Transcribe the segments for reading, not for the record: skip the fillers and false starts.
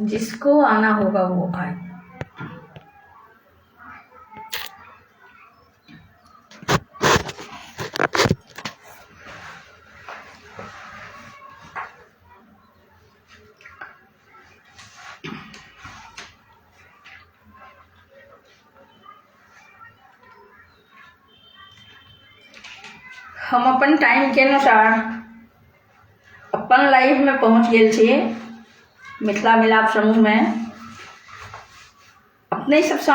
जिसको आना होगा वो आए। हम अपन टाइम के अनुसार अपन लाइफ में पहुँच गए छी मिथिला मिलाप समूह में। अपने सबसे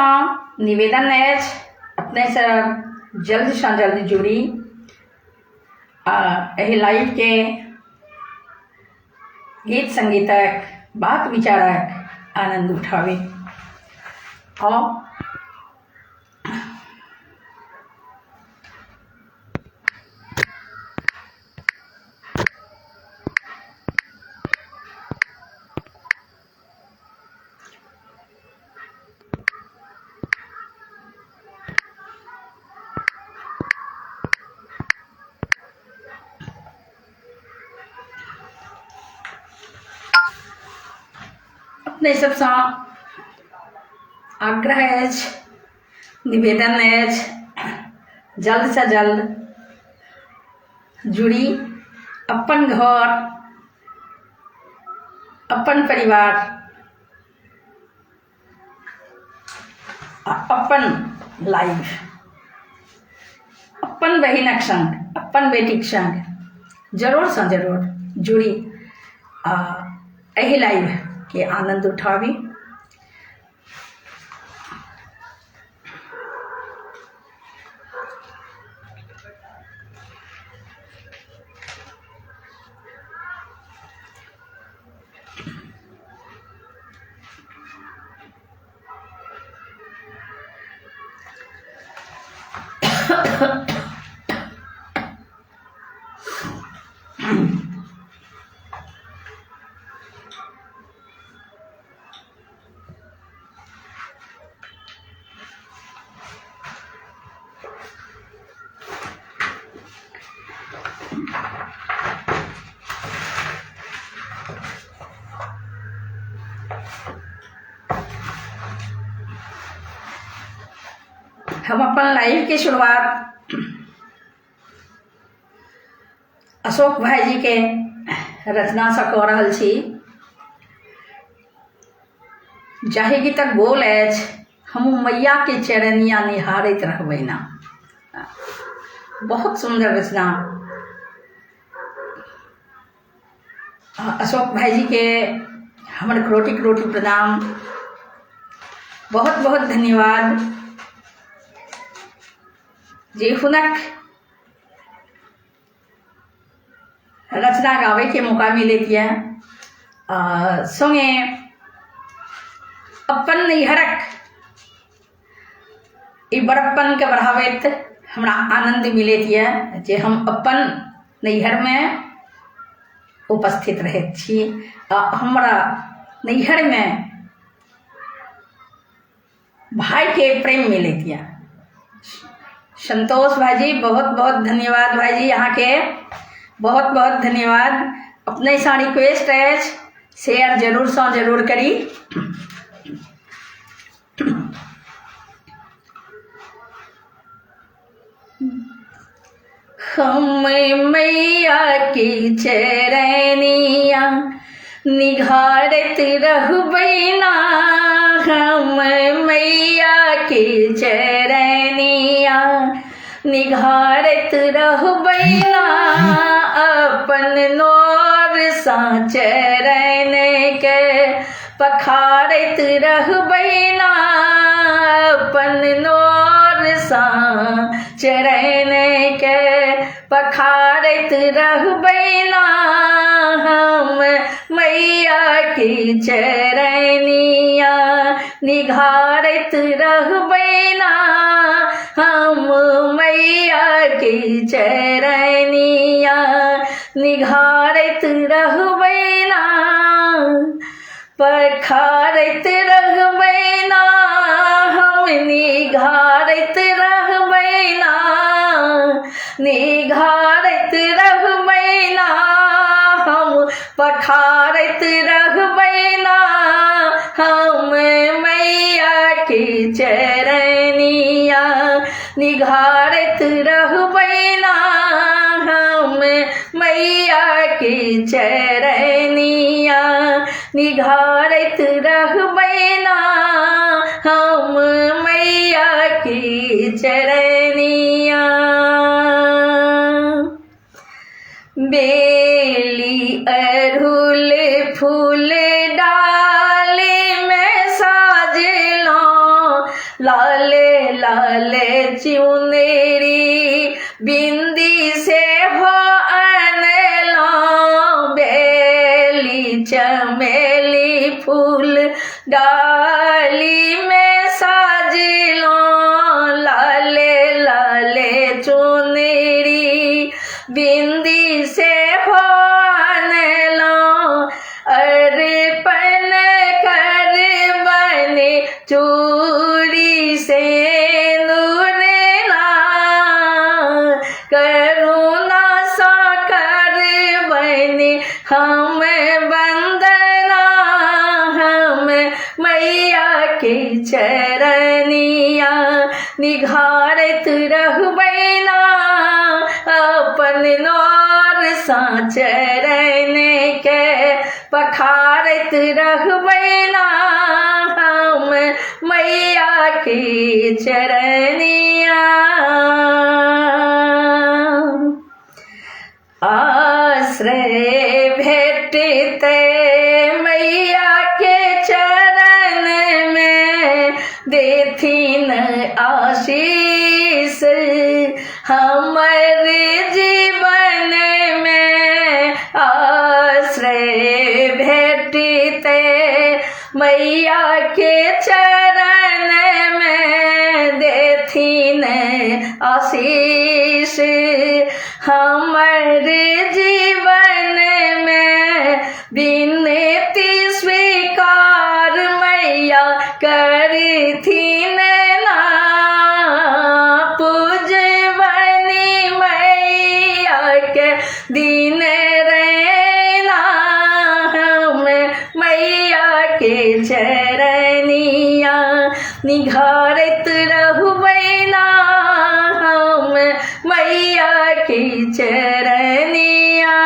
निवेदन अछि अपने से जल्द से जल्द जुड़ी एहि लाइव के गीत संगीतक बात विचारक आनंद उठावे। और अपने सबसे आग्रह अछि निवेदन अछि जल्द से जल्द जुड़ी अपन घर अपन परिवार अपन लाइफ अपन बहिनक संग अपन बेटीक संग जरूर से जरूर जुड़ी एहि लाइव के आनंद उठावी। हम अपन लाइव की शुरुआत अशोक भाई जी के रचना से कऽ रहल छी। जाहि गीतक बोल अछि हम मैया के चरनिया निहारैत रहबै ना। बहुत सुंदर रचना अशोक भाई जी के हमर करोटी करोटी प्रणाम। बहुत बहुत धन्यवाद जे हुनक रचना गावे के मौका मिलैत यऽ। संगे अपन नैहरक ई बड़प्पन के बढ़ावैत हमरा आनंद मिलैत यऽ जे हम अपन नैहर में उपस्थित रहैत छी। हमरा नैहर में भाई के प्रेम मिलैत यऽ। संतोष भाई जी बहुत बहुत धन्यवाद। भाई जी यहाँ के बहुत बहुत धन्यवाद। अपने से रिक्वेस्ट अछि शेयर जरूर से जरूर करी। हम मैया की चरनिया निहारत रहबै ना। हम मैया की चरनिया निहारत रहबै ना। अपन नौर सा चरण के पखारत रहबै ना। अपन नौर सा चरण के पखारत रहबै ना। हम मैया की चरनिया निहारत रहबै ना। हम मैया की चरनिया निहारत रहबै ना। पखारत रहबै ना। हम निहारत रहबै ना। निहारत रहबै ना। हम पखारत रहबै ना। चरनिया निघारत रहबै ना हम मैया के चरनिया निघारत रहबै ना हम मैया के चरनिया। बेली अड़हुल फूल डाले में साजलो लाले लाले चुनरी बिंदी से हो अनलो बेली चमेली फूल डाली में साजलो लाले लाले चुनरी बिंदी से हो अनलो अर्पण कर बने चूड़ी से नूरना करुणा सा कर बने हम वंदना हम मैया के चरनिया निघारत रहबै ना अपन नौर सा चरण के पखारत रहबै ना हम मैया के चरनिया। आश्रय भेटते मैया के चरण में देथिन आशीष हमर जीवन में। आश्रय भेटते मैया के चरण में देथिन आशीष हमर जीवन में। विनती स्वीकार मैया करथिन ना पूजबनी मैया के दिन रहना हम मैया के चरनिया निघारत रहबै ना हम मैया के चरनिया।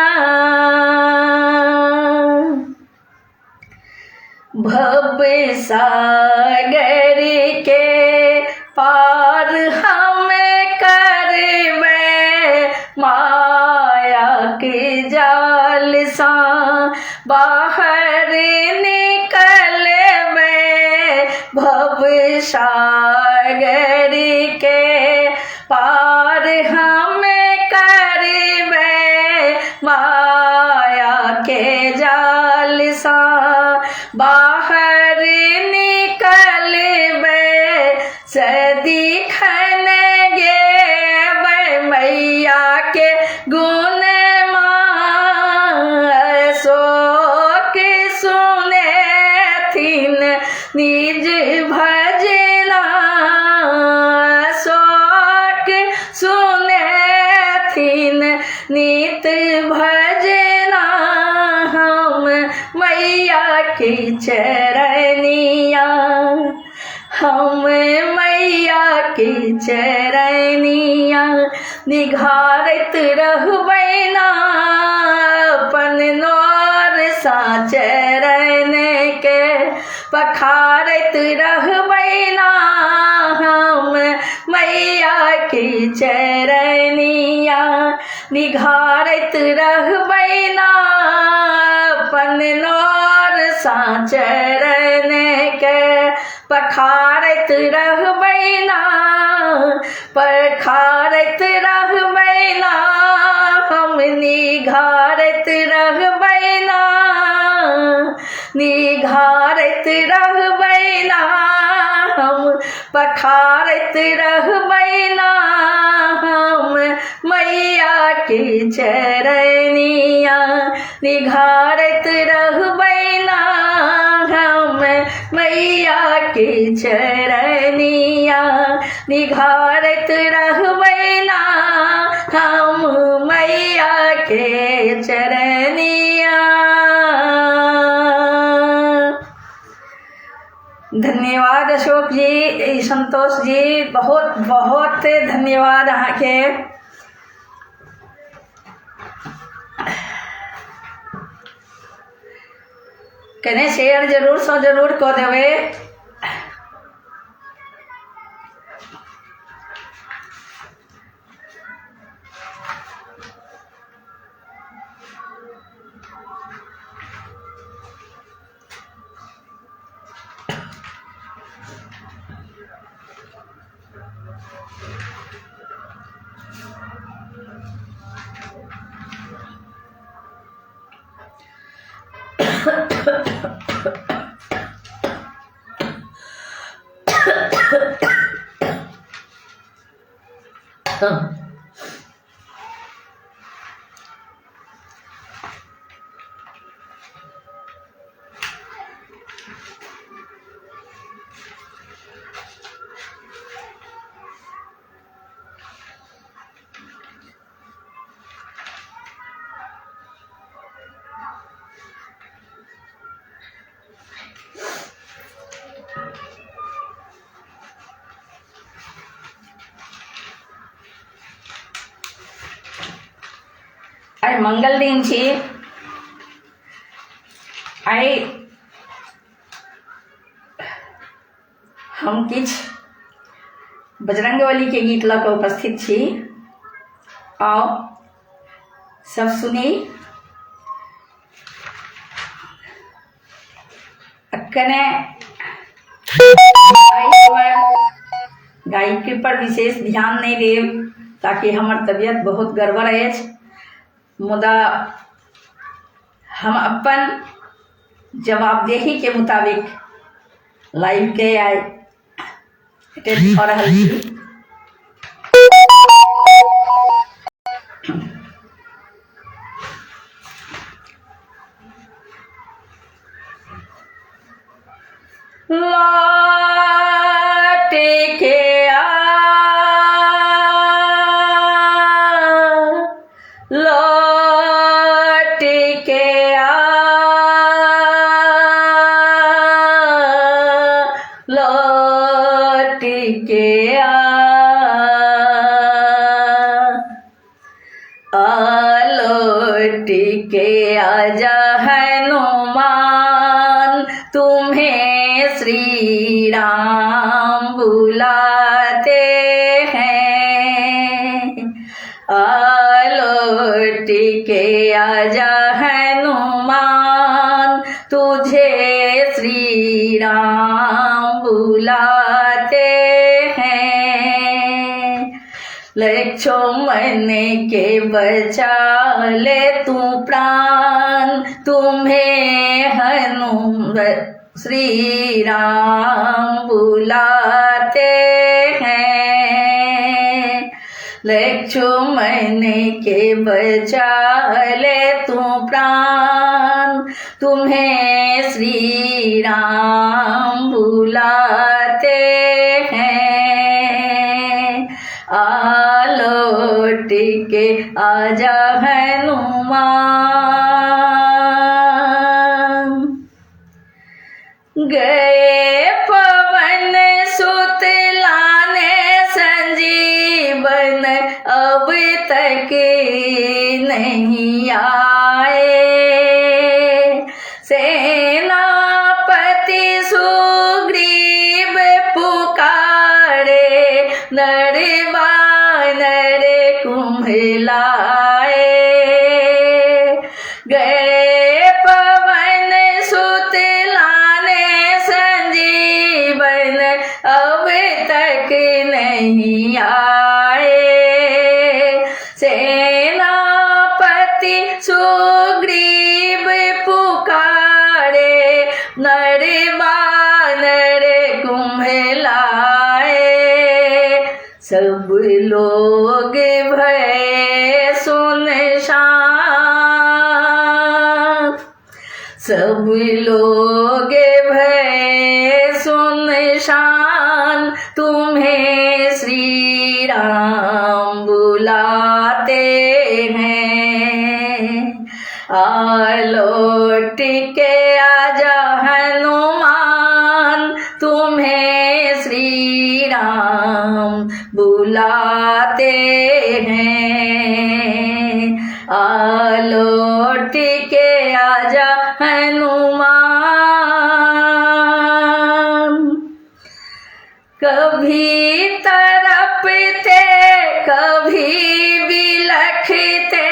भव सागर के पार हम करबै माया के जाल सा बाहर निकलबै। भव सागर के पार हम करबै माया के जाल सा बाहर निकलबै। सदिखन गेबै मैया के गुण शोक सुनेथिन निज भजना शोक सुनेथिन नित भजना हम मैया के चरनिया हम मैया के चरनिया निघारत रहबै ना अपन नौर सा चरण के पखारत रहबै ना हम मैया के चरनिया निघारत रहबै ना अपन नौर सा चरण के पखारत रहबै ना पखारत रहबै ना हम निघारत रहबै ना निघारत रहबै ना हम पखारत रहबै ना हम मैया के चरनिया निघारत रहबै ना हम मैया के चरनिया निघारत रहबै ना हम मैया के चरनिया। धन्यवाद। धन्यवाद अशोक जी, संतोष जी, बहुत बहुत धन्यवाद अहाँ के। कने शेयर जरूर सो जरूर कऽ देबै। आइ मंगल दिन छी। आइ हम किछु बजरंगबली के गीत लऽ कऽ उपस्थित छी। आओ सब सुनी। कने गायकी पर विशेष ध्यान नहीं देव, ताकि हमर तबियत बहुत गड़बड़ अछि। मुदा हम अपन जवाबदेही के मुताबिक लाइव के आइ अटेंड कऽ रहल छी। लौट के आ, लौट के आ, लौट के आ, लौट के आजा हनुमान, तुम्हें श्री राम बुलाते हैं। लौट के आजा हनुमान, तुझे श्री राम बुलाते हैं। लक्ष्मण के बचा ले तू प्राण, तुम्हें हनुमान श्री राम बुलाते हैं। लक्ष्मण के बचा ले तू प्राण, तुम्हें श्री राम बुलाते हैं। लौट के आजा हनुमान। गए पवन सुत लाने संजीवन, अब तक नहीं आए। सेनापति सुग्रीव पुकारे, नर वानर कुम्हलाए। गए पवन सुत लाने संजीवन, अब तक नहीं आए। सेनापति सुग्रीव पुकारे, नर वानर कुम्हलाए। सब लोग भय सुनसान, सब लोग भय सुनसान, तुम्हें श्री राम बुलाते हैं। लौट के आजा हनुमान, तुम्हें राम बुलाते हैं। लौट के आजा हनुमान। कभी तड़पते कभी बिलखते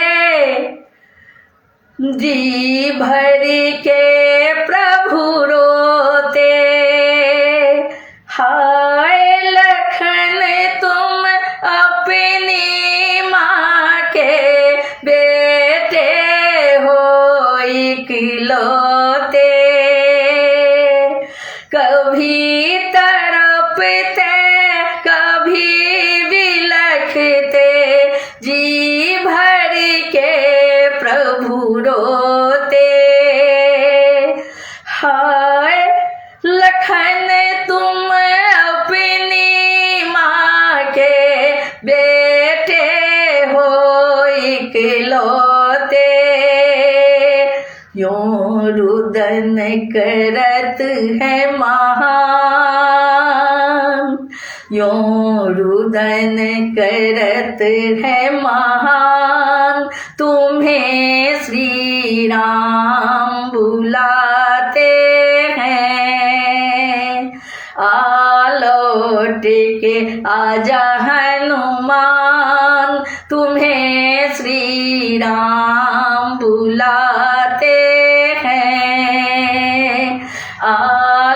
जी भर के प्रभु रोते। हाय लखन तुम अपनी माँ के बेटे हो इकलौते। कभी तड़पते कभी बिलखते जी भर के प्रभु रोते। हाय लखन तुम अपनी माँ के बेटे हो इकलौते। यों रुदन करत है महान, यों रुदन करत है महान, तुम्हें श्री राम बुलाते हैं। लौट के आजा हनुमान, तुम्हें श्री राम बुलाते हैं।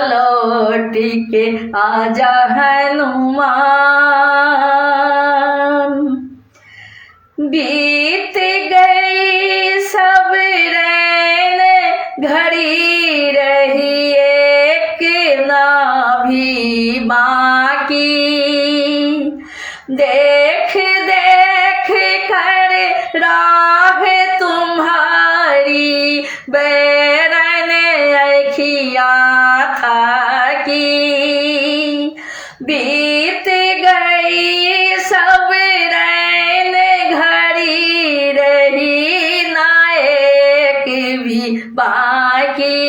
लौट के आजा हनुमान। बीत गई सब रैन घड़ी रही एक नाभि बाकी। देख देख कर राह तुम्हारी बैरन अखियाँ था की। बीत गई सब रैन घड़ी रही नायक भी बाकी।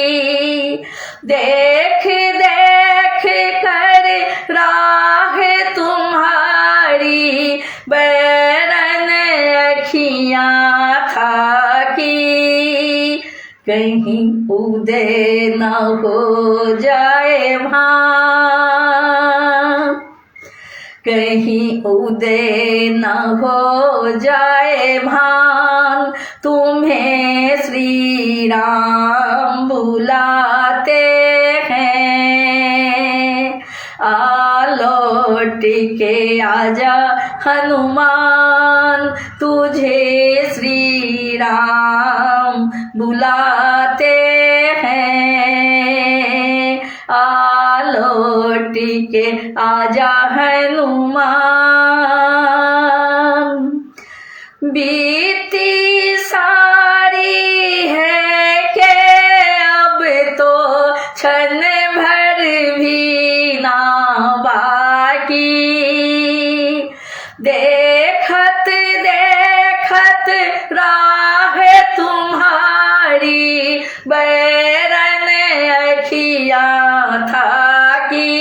देख देख कर राह तुम्हारी बैरन अखियाँ था की। कहीं उदय न हो जाए भान, कहीं उदय न हो जाए भान, तुम्हें श्री राम बुलाते हैं। लौट के आजा हनुमान, तुझे श्री राम बुलाते हैं। लौट के आजा हनुमान। बीती सारी है के अब तो क्षण भर भी ना बाकी। देखत देखत राह तुम्हारी बैरन अखियाँ था की।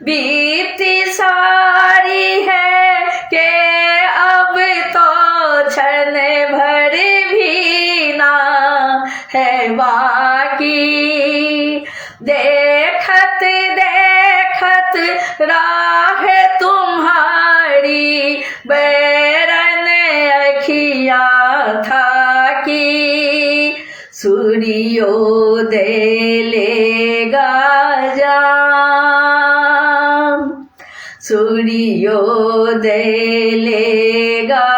बीती सारी है के अब तो क्षण भर भी ना है बाकी। देखत देखत राह तुम्हारी बैरन अखियाँ था की। सूर्योदय लेगा जान, सूर्योदय लेगा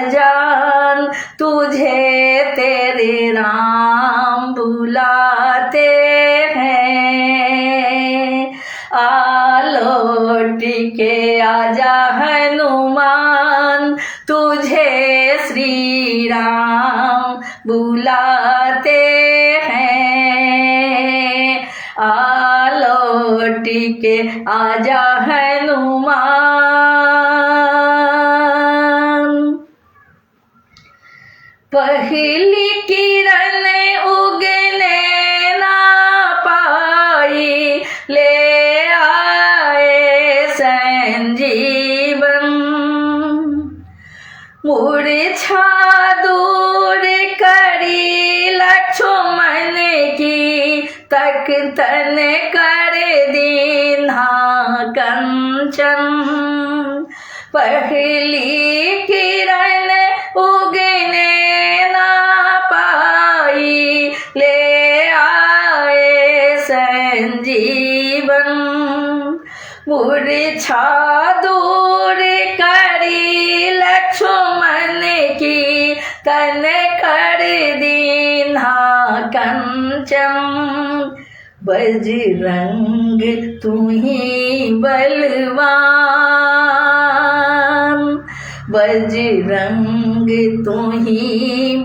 जान, तुझे तेरे राम बुलाते हैं। लौट के आजा हनुमान, तुझे श्री राम बुलाते हैं। लौट के आजा हनुमान। पहली किरण उगने ना पाई, ले आ छा दूर करी लक्ष्मण की, तक तन कर दीन्हा कंचन। पहली किरण उगने ना पाई, ले आए संजीवन। मूर्छा दूर करी लक्ष्मण की, तन कर दीन्हा कंचन। बजरंग तुम्ही बलवान, बजरंग तुम्ही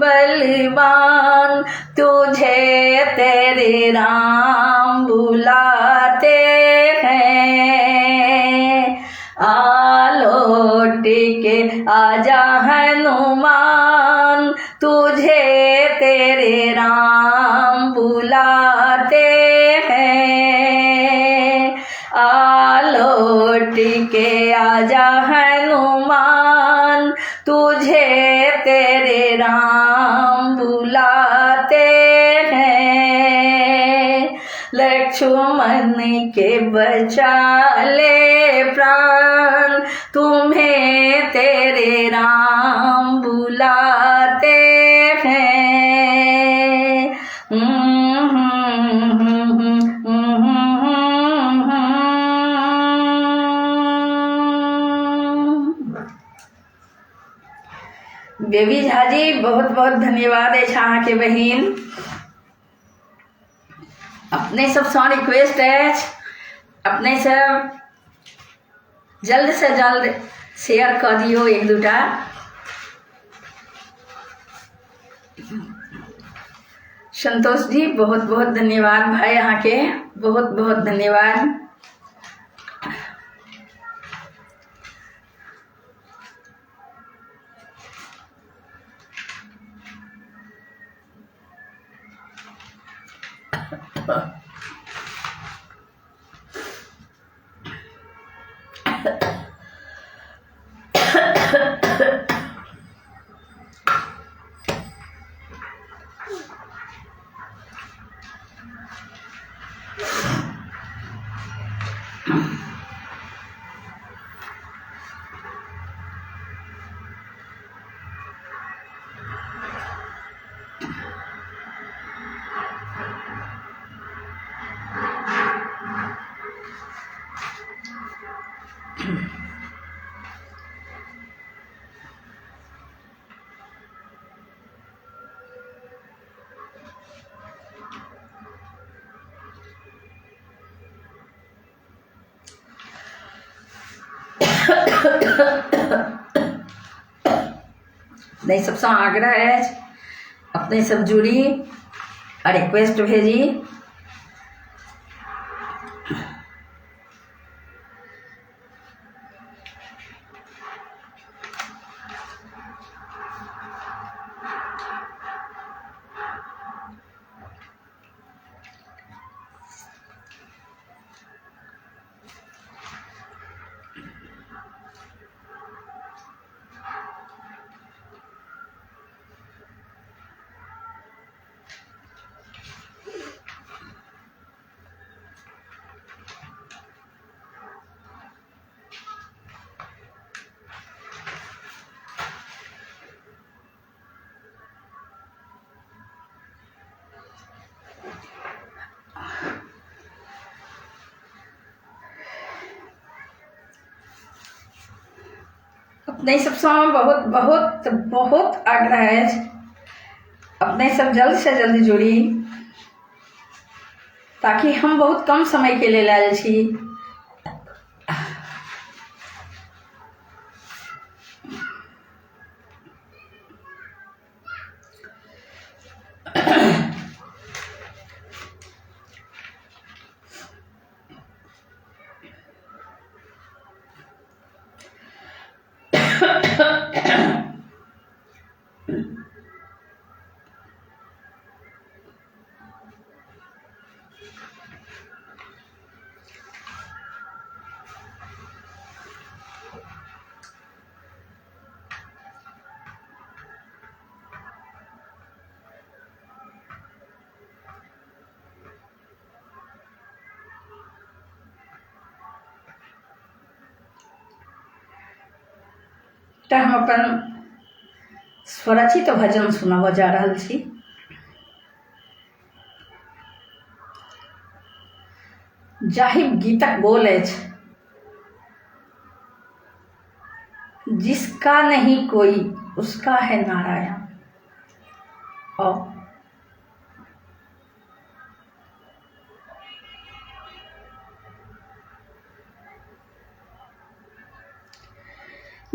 बलवान। तुझे तेरे राम बुलाते हैं, आलोट के आजा हनुमान। तुझे तेरे राम बुलाते हैं, आलोट के आजा हनुमान। तुझे तेरे राम बुलाते हैं, लक्ष्मण के बचा ले प्राण। तुम्हें तेरे राम बुलाते हैं। बेबी झा जी बहुत बहुत धन्यवाद है छाहा के बहन। अपने सब सौ रिक्वेस्ट है, अपने सब जल्द से जल्द शेयर कर दियो एक दूटा। संतोष जी बहुत बहुत धन्यवाद भाई, यहाँ के बहुत बहुत धन्यवाद। नहीं सबसे आग्रह है, अपने सब जुड़ी और रिक्वेस्ट भेजी। अपने सब से बहुत बहुत बहुत आग्रह है, अपने सब जल्द से जल्द जुड़ी, ताकि हम बहुत कम समय के लिए लायल छी। तो हम अपन स्वरचित भजन सुनाब जा रहल छी। जाहि गीतक बोल अछि, जिसका नहीं कोई उसका है नारायण। और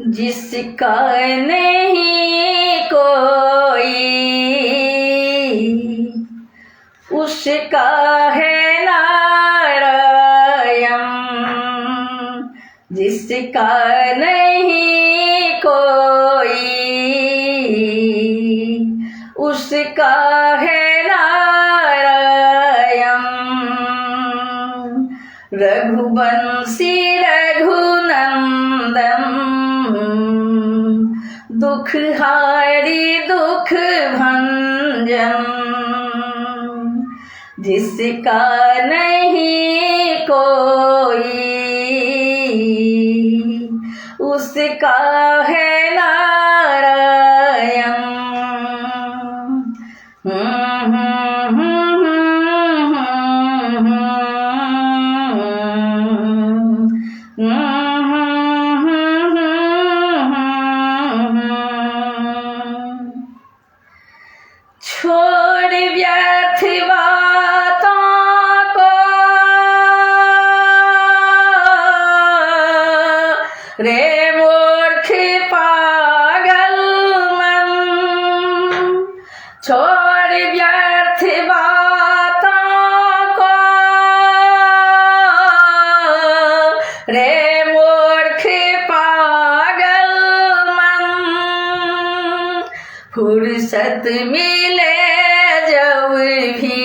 जिसका नहीं कोई उसका है नारायण, जिसका नहीं कोई उसका है नारायण। रघुवंशी रघुनंदन दुख हारी दुख भंजन, जिसका नहीं कोई उसका है नारायण। छोड़ व्यर्थ बातों को रे मूर्ख पागल मन, छोड़ व्यर्थ बातों को रे मूर्ख पागल मन। फुर्सत मिले जब भी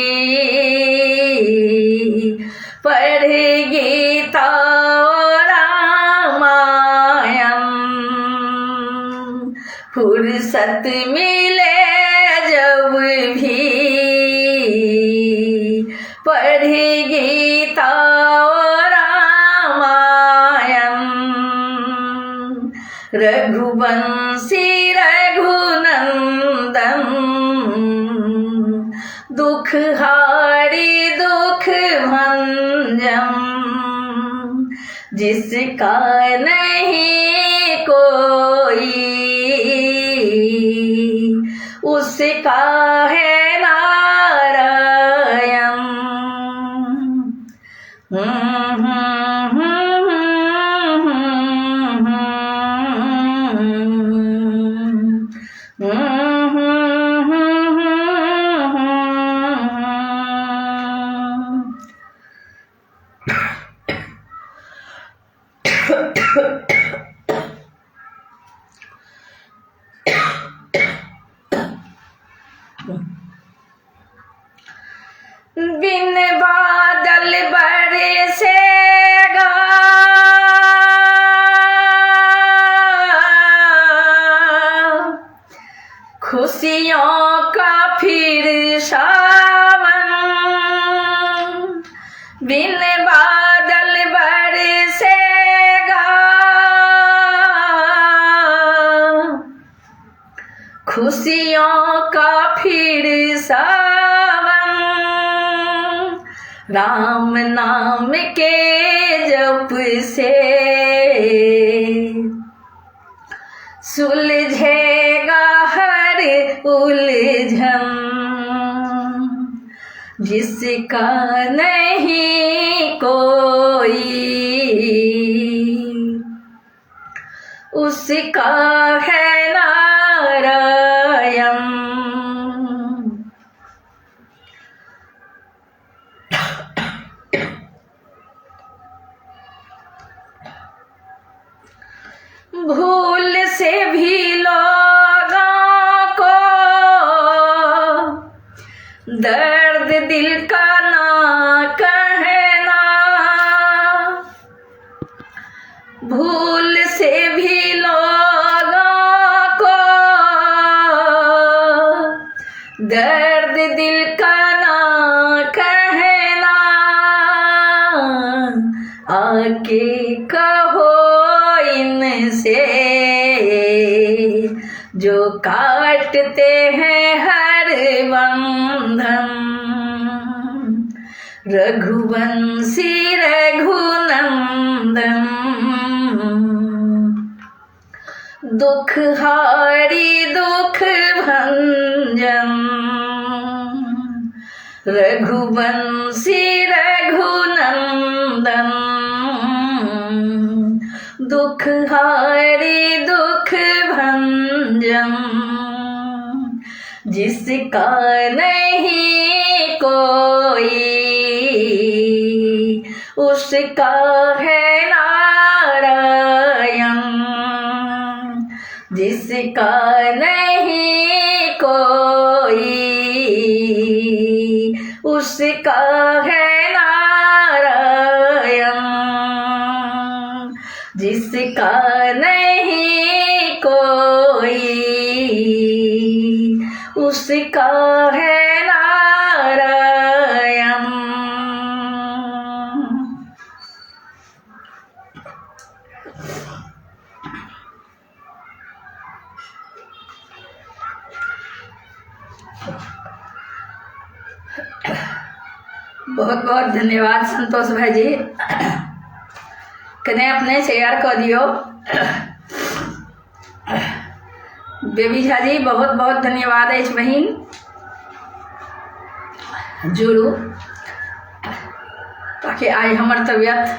पढ़ गीता रामायण, फुर्सत मिले जब भी पढ़ गीता रामायण। रघुवंशी रघुनंदन दुख हारी दुख भंजन, जिसका नहीं कोई उसका है नारायण। बिन बादल बरसेगा खुशियों का फिर सावन, बिन बादल बरसेगा खुशियों का फिर सावन। राम नाम के जप से सुलझेगा हर उलझन, जिसका नहीं कोई उसका है नारायण। भूल से भी लोगों को दर्द दिल का ना कहना, भूल से भी लोगों को दर्द दिल का ना कहना। के कहो इनसे जो काटते हैं हर बंधन। रघुवंशी रघुनंदन दुख हारी दुख भंजन। रघुवंशी रघुनंदन दुख हारी दुख भंजन। जिसका नहीं कोई उसका है नारायण। जिसका नहीं कोई उसका है नारायण। जिसका नहीं कोई उसका है नारायण। बहुत बहुत धन्यवाद संतोष भाई जी, कने अपने शेयर कर दियो। बेबी झा जी बहुत बहुत धन्यवाद है बहन जुड़ू, ताकि आई हमर तबियत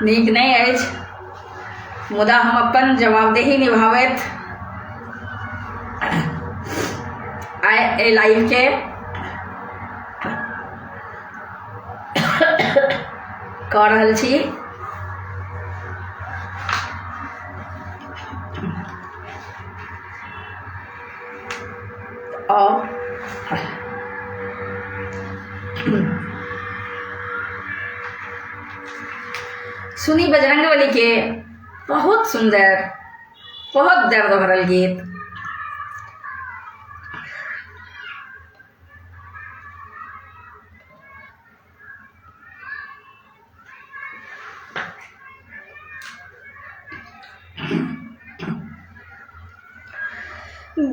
नीक नहीं है, मुदा हम अपन जवाबदेही निभावैत आए लाइव के कर रहल छी। और सुनी बजरंगबली के बहुत सुंदर बहुत दर्द भरल गीत।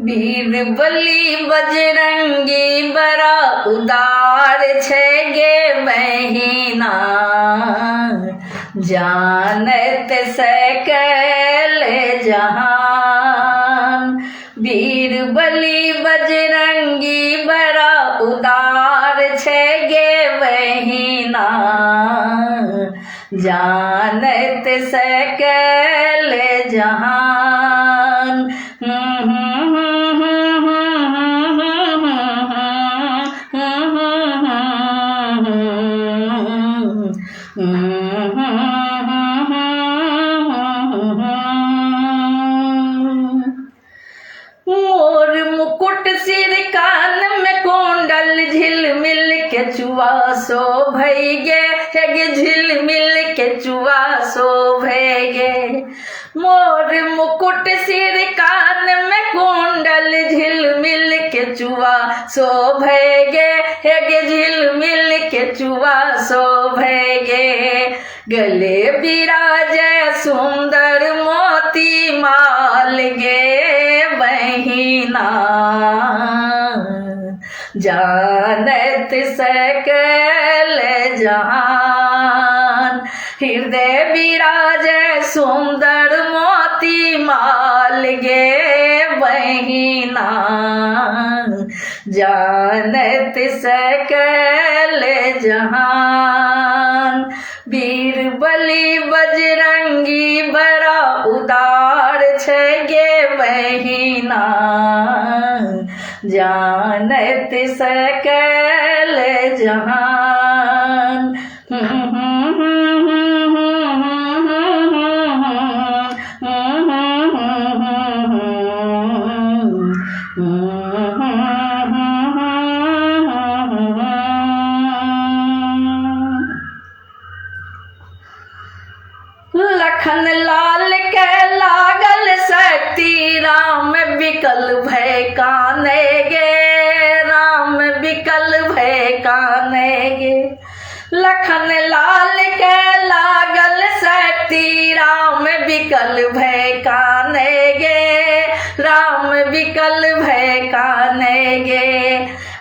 बीरबली बजरंगी बड़ा उदार छे गे बहिना, जानत सकल जहान। बीरबली बजरंगी बड़ा उदार छे गे बहिना, जानत सकल जहान। मोर मुकुट सिर कान में कुंडल झिलमिल के चुआ सो भैगे हेगे, झिलमिल के चुआ सो भैगे। मोर मुकुट सिर कान में कुंडल झिलमिल के चुआ सो भैगे हेगे, झिलमिल के चुआ सो भैगे। गले बिराजे सुंदर मोती माल गे बहिना, जानत सकल जहान। हृदय बिराजे सुंदर मोती माल गे बहिना, जानत सकल जहान। बीरबली बजरंगी बड़ा उदार छे गे बहिना, जानत सकल जहान। लखन लाल के लागल शक्ति, राम बिकल भय काने गे, राम बिकल भय काने गे। लखन लाल के लागल विकल भय काने गे, राम विकल भय काने गे।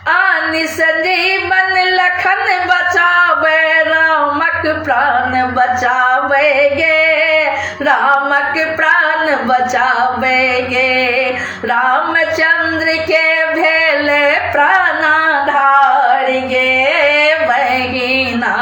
आनि संजीवन लखन बचावे, रामक प्राण बचावे गे, रामक प्राण बचावे गे। रामचंद्र के भेले प्राणाधार गे बहिना,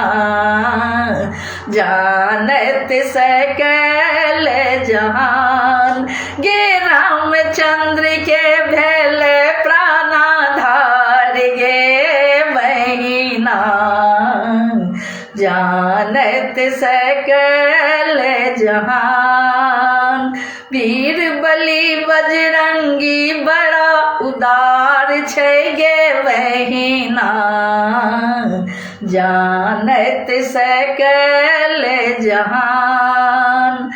जानत सकल जहान गे। रामचंद्र के भेले प्राणाधार गे बहिना, जानत सकल जहान। वीर बलि बजरंगी बड़ा उदार छै गे बहिना, जानत सकल जहान।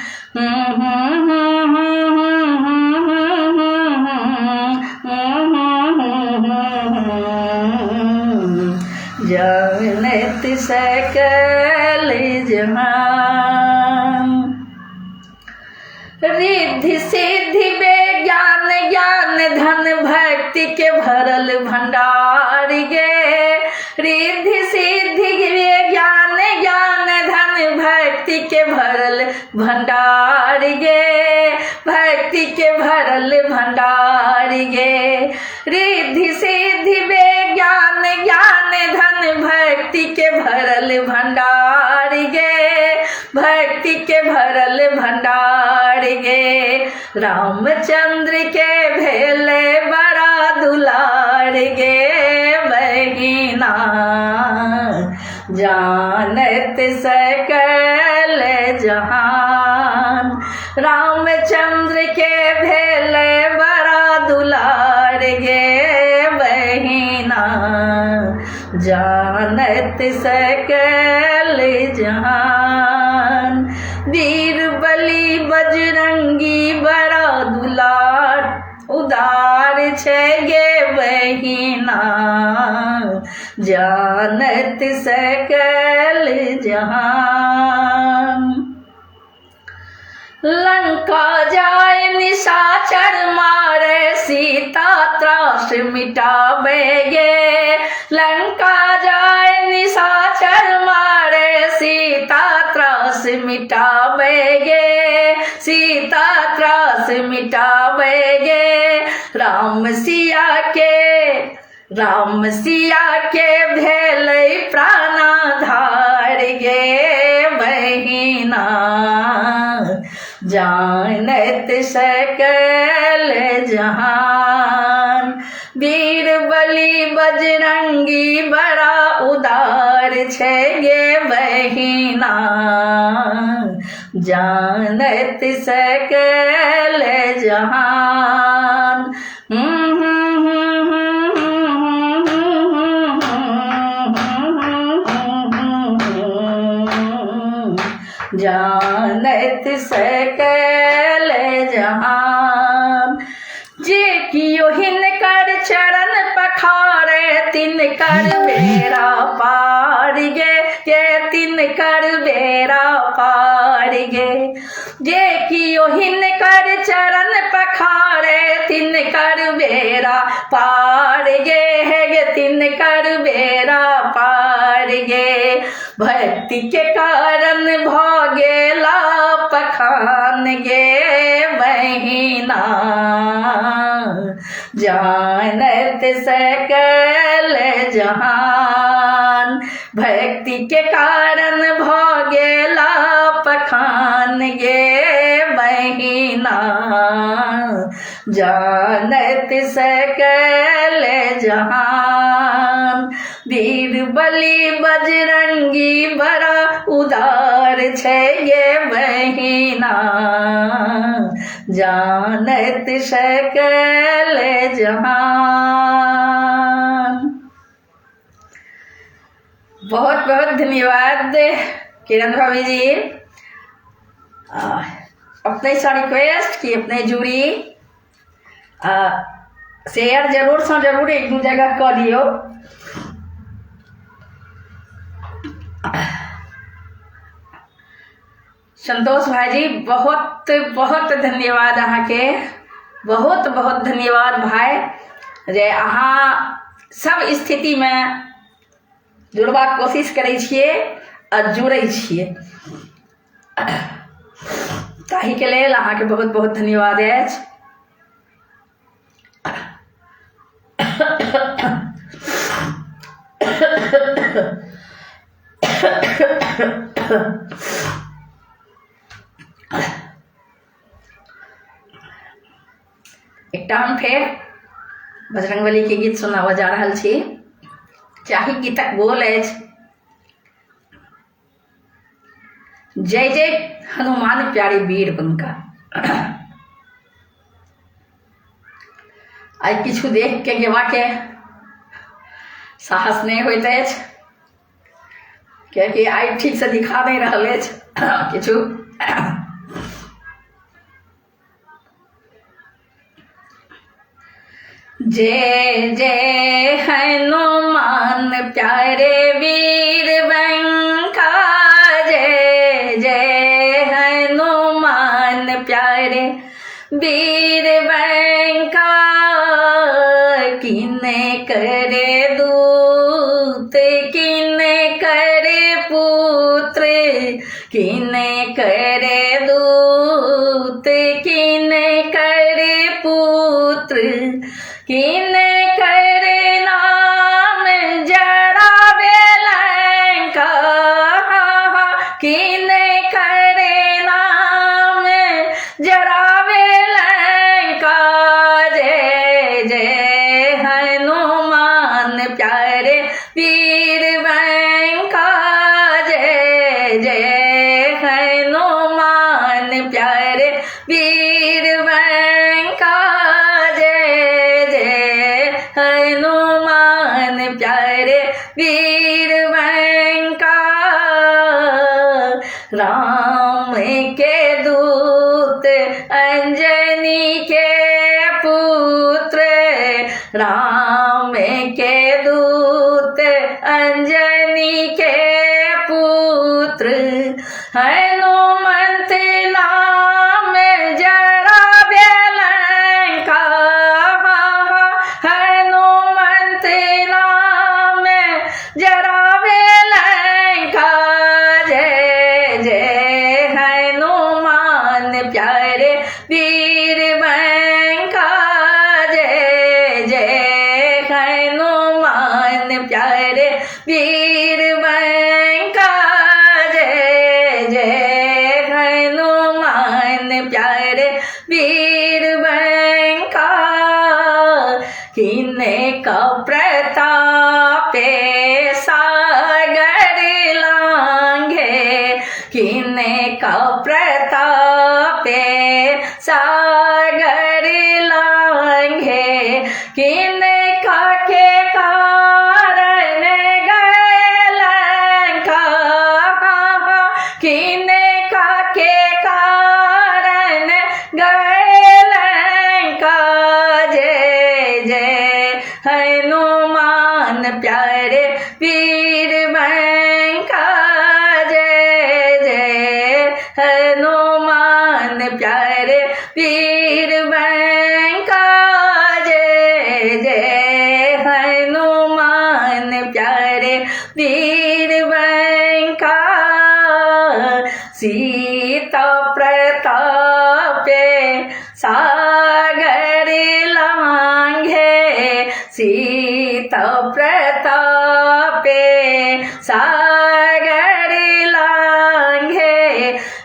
जानत सकल जहान। रिद्धि सिद्धि विज्ञान ज्ञान धन भक्ति के भरल भंडार गे। रिद्धि सिद्धि विज्ञान ज्ञान धन भक्ति के भरल भंडार गे, भक्ति के भरल भंडार गे। रिद्धि सिद्धि विज्ञान ज्ञान धन भक्ति के भरल भंडार गे, भक्ति के भरल भंडार गे। रामचंद्र के भेले बड़ा दुलार गे बहिना, जानत सकल जहान। रामचंद्र के भेले बड़ा दुलार गे बहिना, जानत सकल जहान। वीर बलि बजरंगी बड़ा दुलार उदार छै गे बहिना, जानत सकल जहान। लंका जाय निशाचर मारे, सीता त्रास मिटावे गे। लंका जाय निशाचर मारे, सीता त्रास मिटावे गे, सीता त्रास मिटावे गे। राम सिया के भेलै प्राणाधार गे बहिना, जानत सकल जहान। वीर बलि बजरंगी बड़ा उदार छै गे बहिना, जानत सकल जहान। जानत सकल जहान। जे कियो हिनकर चरण पखारे, तिनकर बेड़ा पार गे, तिनकर बेड़ा पार गे। जे कियो हिनकर चरण पखारे, तिनकर बेड़ा पार गे, तिनकर बेड़ा पार गे। भक्ति के कारण भ गेला पखान गे बहिना, जानत सकल जहान। भक्ति के कारण भ गेला पखान गे बहिना, जानत सकल जहान। वीर बलि बजरंगी बड़ा उदार छै गे बहिना, जानत सकल जहान। बहुत बहुत धन्यवाद किरण भाभी जी। अपने सा रिक्वेस्ट कि अपने जुड़ी शेयर जरूर से जरूर एक दू जगह कर दियो। संतोष भाई जी बहुत बहुत धन्यवाद अहाँ के, बहुत बहुत धन्यवाद भाई जे अहाँ सब स्थिति में जुड़बाक कोशिश करै छियै आ जुड़ै छियै, ताहि के लेल अहाँ के बहुत बहुत धन्यवाद अछि। एकटा हम फेर बजरंगबली के गीत सुनाबऽ जा रहल छी, जाहि गीतक बोल अछि जय जय हनुमान प्यारे वीर बनका। आई किछु देख के गेवा के साहस नहीं होइत अछि, कियाकि आई ठीक से दिखा नहीं रहल अछि किछु। जय जय हनुमान प्यारे वीर बंका, जय जय हनुमान प्यारे वीर बंका। किने करे दूत किने करे पुत्र, किने करे दूत किने करे पुत्र, किने करे नाम जरावे लंका, किने करे नाम जरावे लंका। जय जय हनुमान प्यारे वीर बंका, जय जय हनुमान प्यारे वीर बंका, जय जय हनुमान प्यारे वीर बंका। राम के दूत अंजनी के पुत्र, राम के दूत अंजनी के पुत्र, हनुमंत नाम जरावे लंका, हनुमंत नाम जरावे लंका। जय जय हनुमान प्यारे वीर बंका, जय जय हनुमान प्यारे वीर बंका, जय जय हनुमान प्यारे वीर बंका। किने का प्रतापे सागर लांघे, किने का प्रतापे सागर लांघे, किने का के कारण गए लंका, किने का के कारण गए लंका। जय जय हनुमान प्यारे वीर बंका, जय जय हनुमान प्यारे वीर बंका, जय जय हनुमान प्यारे वीर बंका। सीता प्रतापे सागर लांघे, सीता प्रतापे सागर लांघे,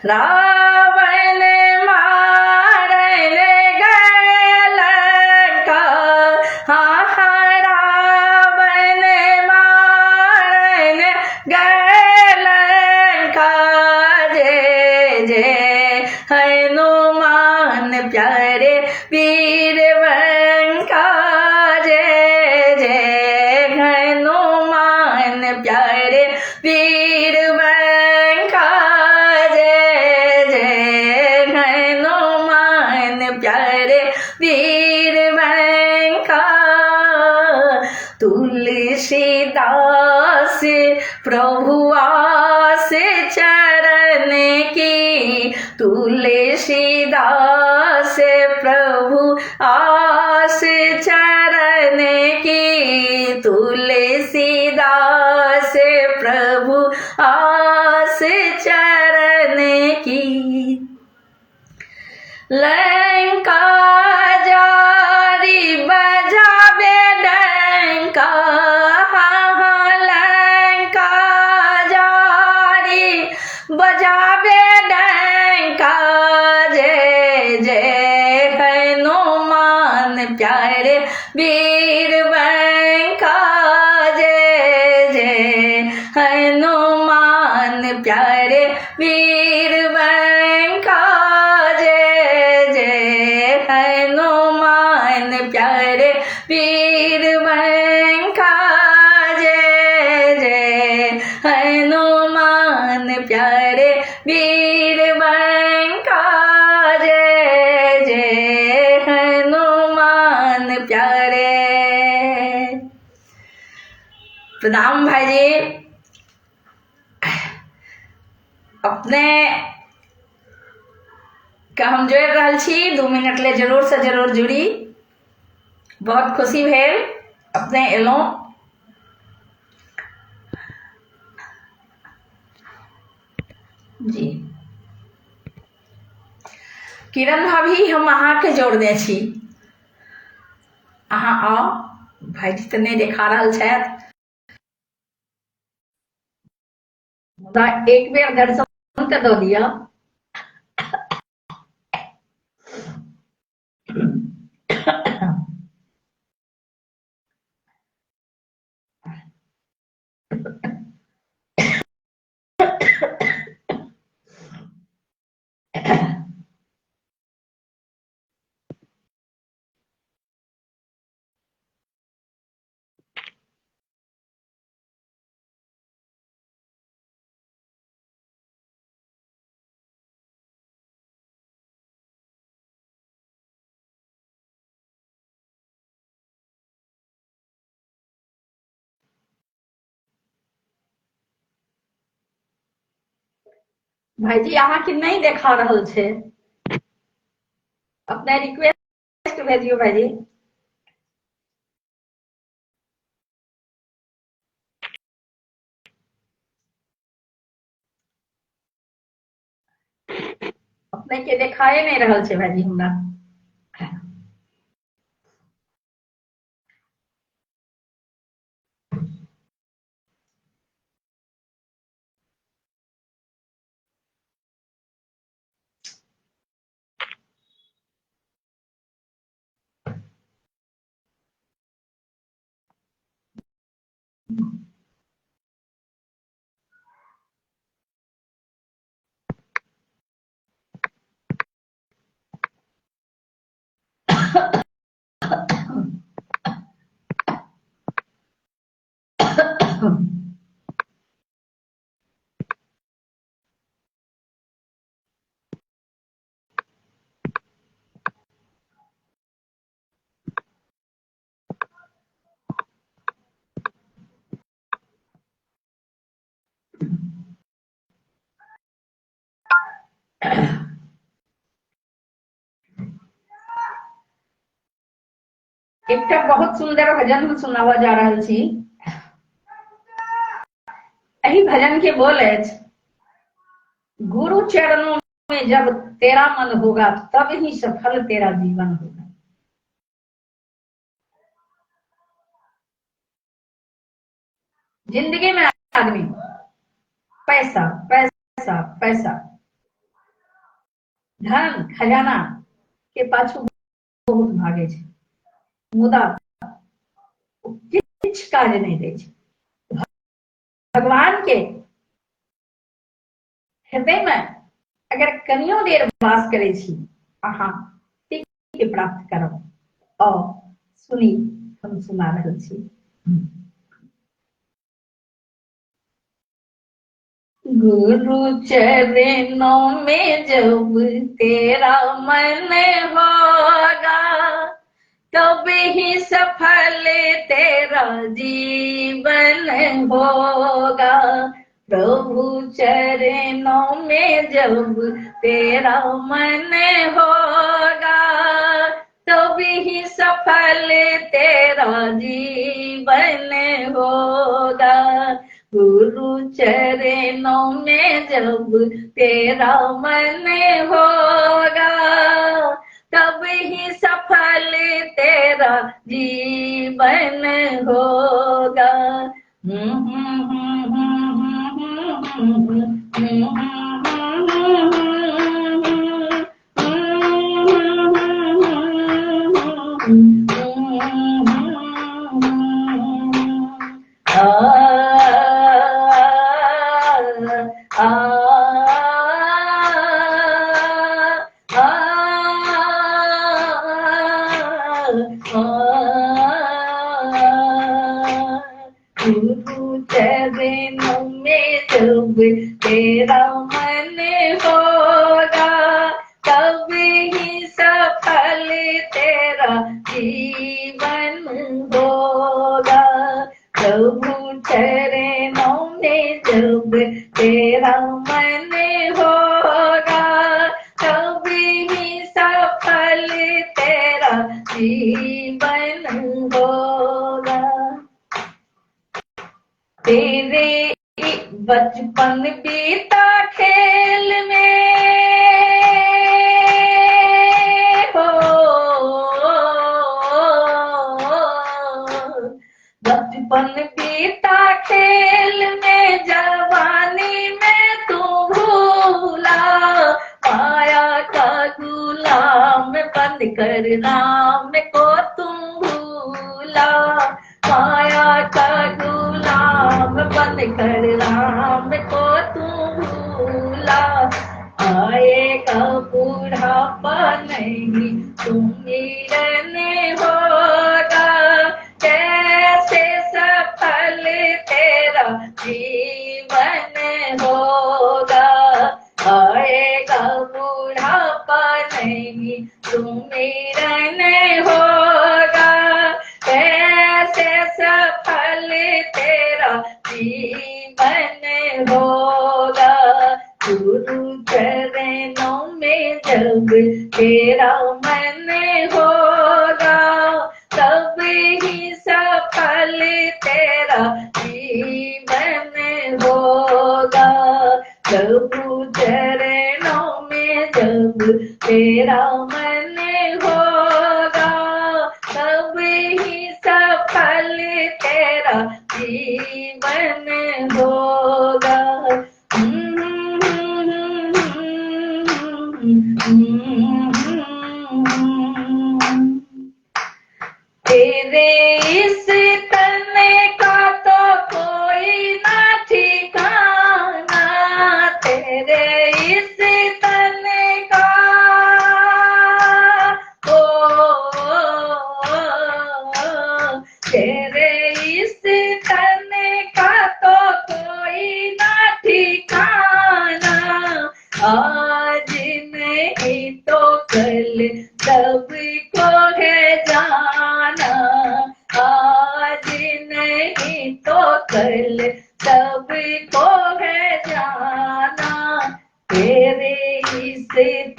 रावण मारन गए लंका, रावण मारन गए लंका। जय जय हनुमान प्यारे वीर बंका, जय जय हनुमान प्यारे वीर बंका, जय जय हनुमान प्यारे वीर बंका। तुलसीदास प्रभु आस चरण की तुलसीदास प्रभु आस चरण की, तुलसीदास प्रभु आस चरण की। लंका जारी बजावे डंका, लंका जारी बजावे डंका, जय जय हनुमान प्यारे वीर बंका, जय जय हनुमान प्यारे वीर बंका, जय जय हनुमान प्यारे वीर बंका, जय जय हनुमान प्यारे वीर बंका, जय जय हनुमान प्यारे। प्रणाम भाई जी। अपने का हम जोड़ रहल छी, 2 मिनट ले जरूर से जरूर जुड़ी। बहुत खुशी भेल अपने एलहुँ। जी किरण भाभी, हम अहाँके जोड़ दे छी, अहाँ आउ। भाईजी तऽ नहि देखा रहल छथि, मुदा एक बेर दर्शन तऽ दऽ दिअ। भाईजी अहाँके नहीं देखा रहल छै, अपने रिक्वेस्ट भेजियो भाईजी। अपने के देखाए नहीं रहल छै भाईजी हमरा। एक बहुत सुंदर भजन हम सुनावा जा रहल छी। एही भजन के बोल अछि, गुरु चरणों में जब तेरा मन होगा तब ही सफल तेरा जीवन होगा। जिंदगी में आदमी पैसा पैसा पैसा, धन खजाना के पाछू बहुत भागे छै, मुदा किछ काज नहीं दै छै। भगवान के हृदय में अगर कनियो देर वास करे छी अहाँ के प्राप्त करब। और सुनी हम सुना रहल छी। गुरु चरणों में जब तेरा मन होगा तब ही सफल तेरा जीवन होगा। प्रभु चरणों में जब तेरा मन होगा, तभी ही सफल तेरा जीवन होगा। गुरु चरणों में जब तेरा मन होगा, तब ही सफल तेरा जीवन होगा। गुरु चरणों में जब तेरा मन होगा, तब ही सफल तेरा जीवन होगा। प्रभु चरणों में जब तेरा मन होगा, तब ही सफल तेरा जीवन होगा। तेरे बचपन बीता खेल में हो, बचपन बीता खेल में, जवानी में तू भूला, माया का गुलाम बंद कर राम को तुम भूला, माया का गुलाम बंद कर राम को तुम भूला। आएगा बुढ़ापा नहीं सुमिरन होगा, कैसे सफल तेरा जीवन होगा। आएगा बुढ़ापा नहीं सुमिरन होगा, कैसे सफल तेरा जीवन होगा। गुरु चरणों में जब तेरा मन होगा, तब ही सफल तेरा जीवन होगा। प्रभु चरणों में जब तेरा मन होगा, तब ही सफल तेरा जीवन होगा। तेरे इस तन का तो कोई ना ठिकाना, तेरे इस तन का तेरे इस तन का तो कोई ना ठिकाना, आज नहीं तो कल सबको है जाना, आज नहीं तो कल सबको है जाना। तेरे इस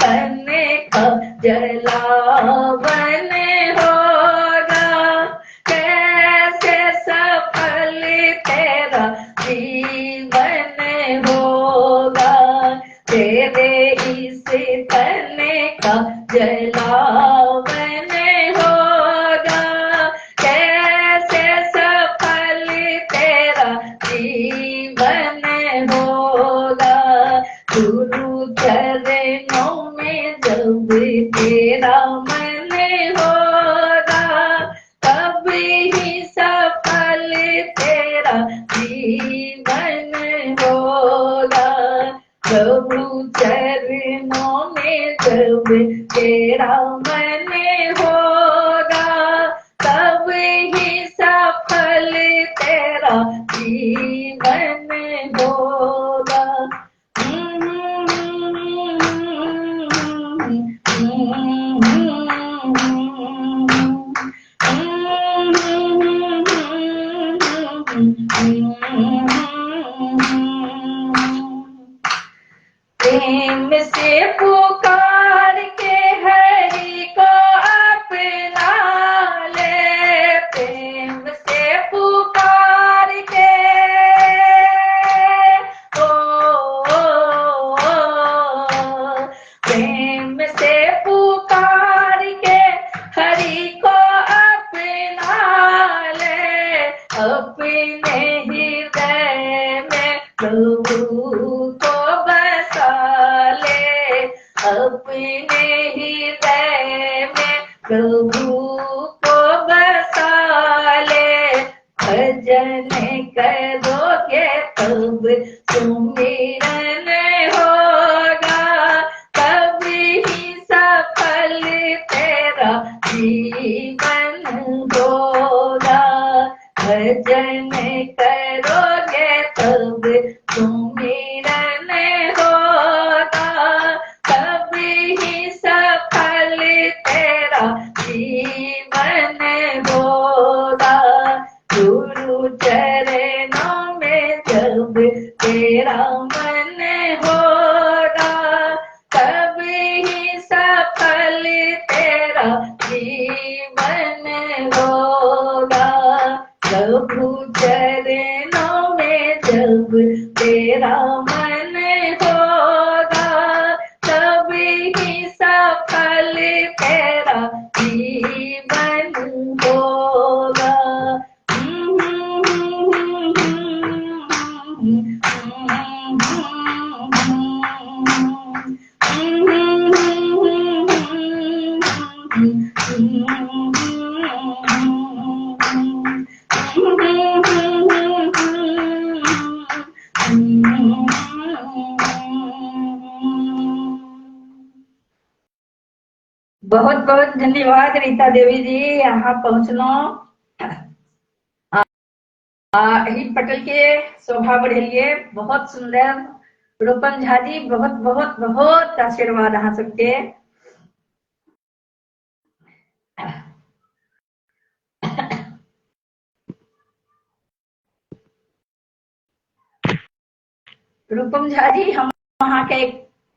तन का जलावन होगा, कैसे सफल तेरा जीवन होगा। तेरे इस तन का जलावन होगा, कैसे सफल तेरा जीवन होगा। गुरु चरणों में जब तेरा मन होगा, तब ही सफल तेरा जीवन होगा। प्रभु चरणों में जब तेरा मन होगा, तब ही सफल तेरा जीवन होगा। प्रेम से पुकार के हरि को अपना ले, अपने हृदय में प्रभु को बसा ले, अपने हृदय में प्रभु को बसा ले। भजन करोगे तब सुमिरन होगा, तब ही सफल तेरा जीवन होगा। भजन करोगे तब सुमिरन होगा, तब ही सफल तेरा जीवन होगा। गुरु चरणों में जब तेरा मन होगा, तब ही सफल तेरा जीवन होगा। प्रभु चरणों में जब तेरा मन होगा, तब ही सफल तेरा जीवन होगा। बहुत बहुत धन्यवाद रीता देवी जी, यहाँ पहुँचना ही पटल के शोभा बढ़ेलिए। बहुत सुंदर रूपम झा जी, बहुत बहुत बहुत आशीर्वाद अहाँ सबके। रूपम झा जी हम अहाँ के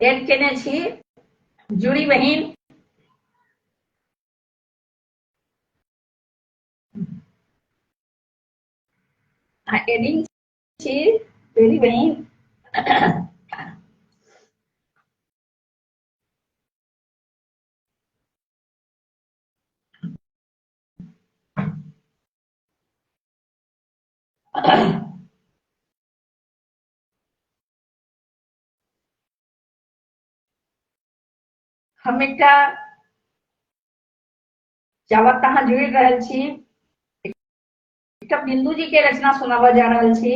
एड केने छी, जुड़ी बहिन। एडिंग छी जुड़ी बहिन। हम एकटा जावत तहाँ जुड़ रहल छी, एकटा बिंदु जी के रचना सुनावा जा रहल छी।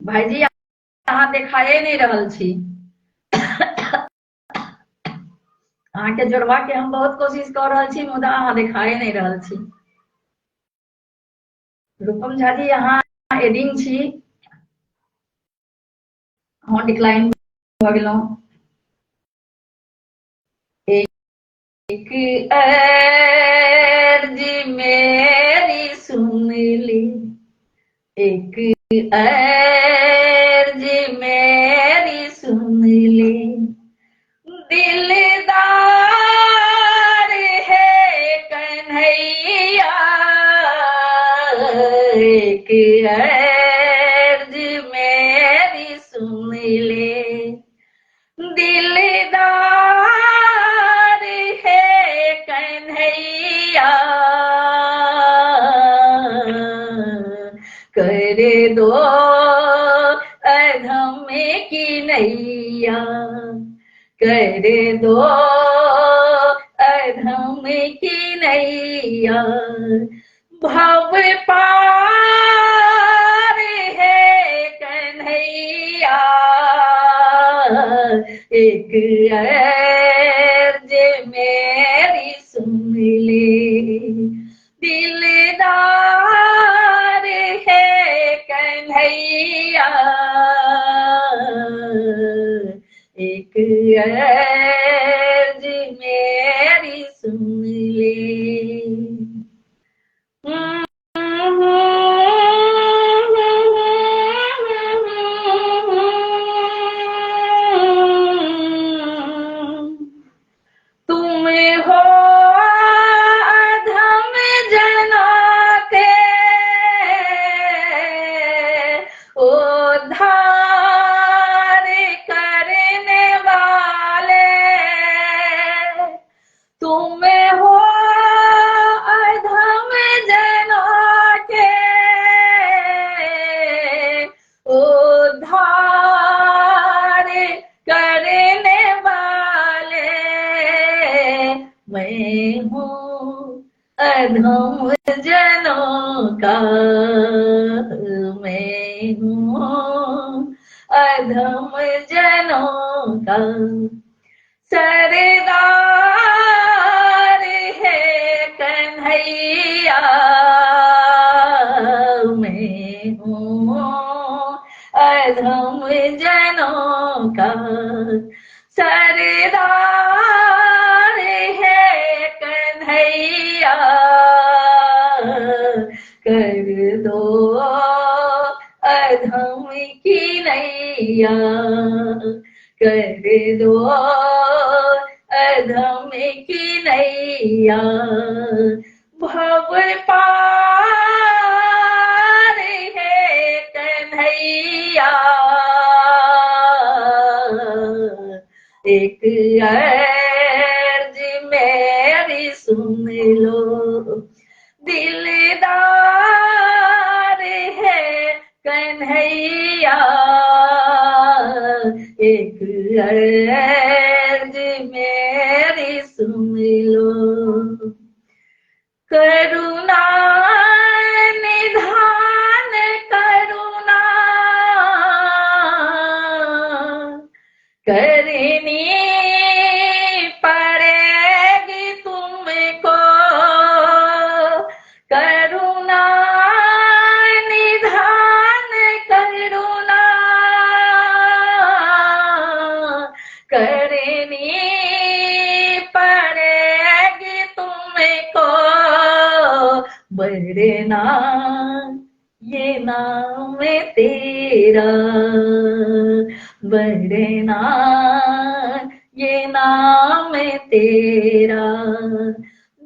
भाईजी अहाँ देखाए नहीं रहल छी, अहाँ के जोड़वा के हम बहुत कोशिश कर रहल छी, मुदा अहाँ देखाए नहीं रहल छी। रूपम झा जी अहाँ एडिंग छी, अहाँ डिक्लाइन भ गेलौं। एक अर्ज मेरी सुन ली, एक अर्ज मेरी सुन ली, दिलदार है कन्हैया, एक अर्ज मेरी सुन ले, दिलदार है कन्हैया, कर दो अधम की नैया, कर दो अधम की नैया, भव पार है कन्हैया, एक अर्ज मेरी सुन ले, दिलदार है कन्हैया, एक अर्ज मेरी सुन ले। तुम हो अधम जना अधम जनों का मैं हूँ, अधम जनों का सरदार है कन्हैया मैं हूँ, अधम जनों का सरदार है कन्हैया, कर दो अधम की नैया, कर दो अधम की नैया, भव पार है कन्हैया, एक अर्ज मेरी सुन लो, दिलदार है कन्हैया, एक अर्ज मेरी सुन लो, करुणा निधान करुणा करनी पड़ेगी तुमको, करुणा निधान करुणा करनी पड़ेगी तुमको, बढ़ना ये नाम तेरा, बढ़ना ये नाम तेरा,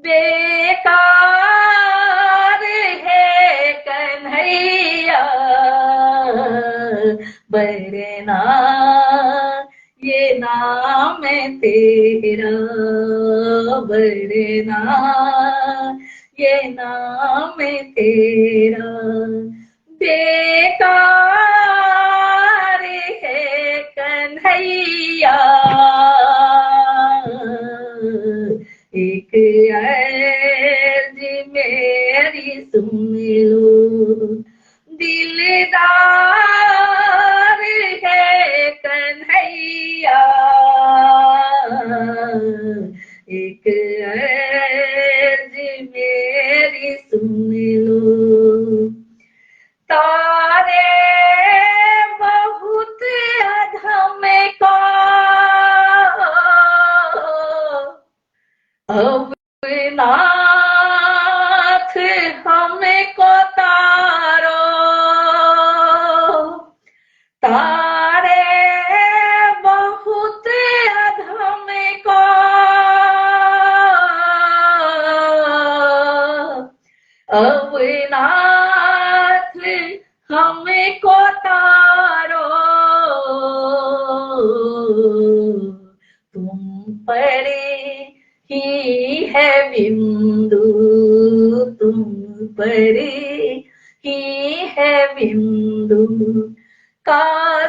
बेकार है कन्हैया, बढ़ना ये नाम तेरा, बढ़ना ये नाम तेरा, बेकार है कन्हैया, एक अर्ज मेरी सुन लो, दिलदार है कन्हैया, एक अर्ज मेरी सुन लो, तारे बहुत अधम को अब नाथ हमको तारो, तारे बहुत अधम को अब नाथ हमको तारो, तुम पर ही है बिंदु, तुम पर ही है बिंदु का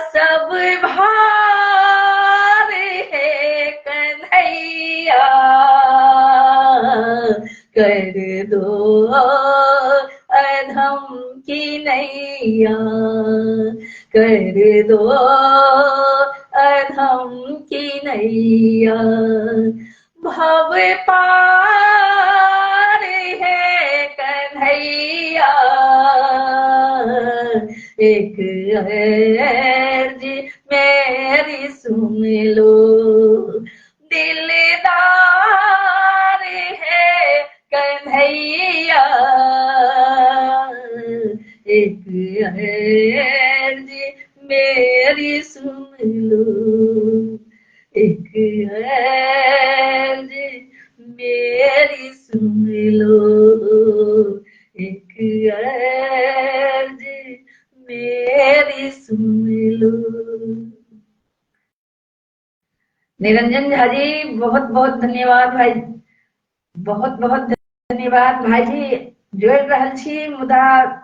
सब भार है कन्हैया, कर दो अधम की नैया, कर दो अधम की नैया, भव पार है कन्हैया, एक अर्ज मेरी सुन लो, दिलदार है कन्हैया, एक अर्ज मेरी सुन लो, एक अर्ज मेरी सुन लो, एक अर्ज मेरी सुन लो। निरंजन झा जी बहुत बहुत धन्यवाद भाई, बहुत बहुत धन्यवाद भाई जी, जोड़ रहल छी मुदा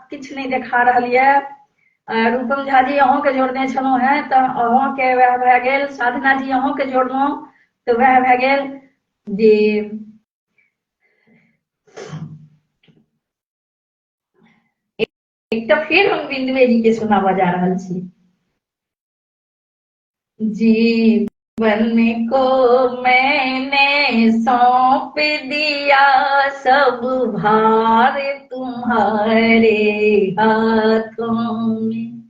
किछ नहीं देखा रहल यऽ। रूपम झा जी अहूँ के जोड़ने छलहुँ हैं तऽ अहूँ के वह भए गेल, साधना जी अहूँ के जोड़लहुँ तऽ वह भए गेल जी। एक तो फिर हम बिंदुए जी के सुनावा जा रहल छी। जीवन को मैंने सौंप दिया, सब भार तुम्हारे हाथों में।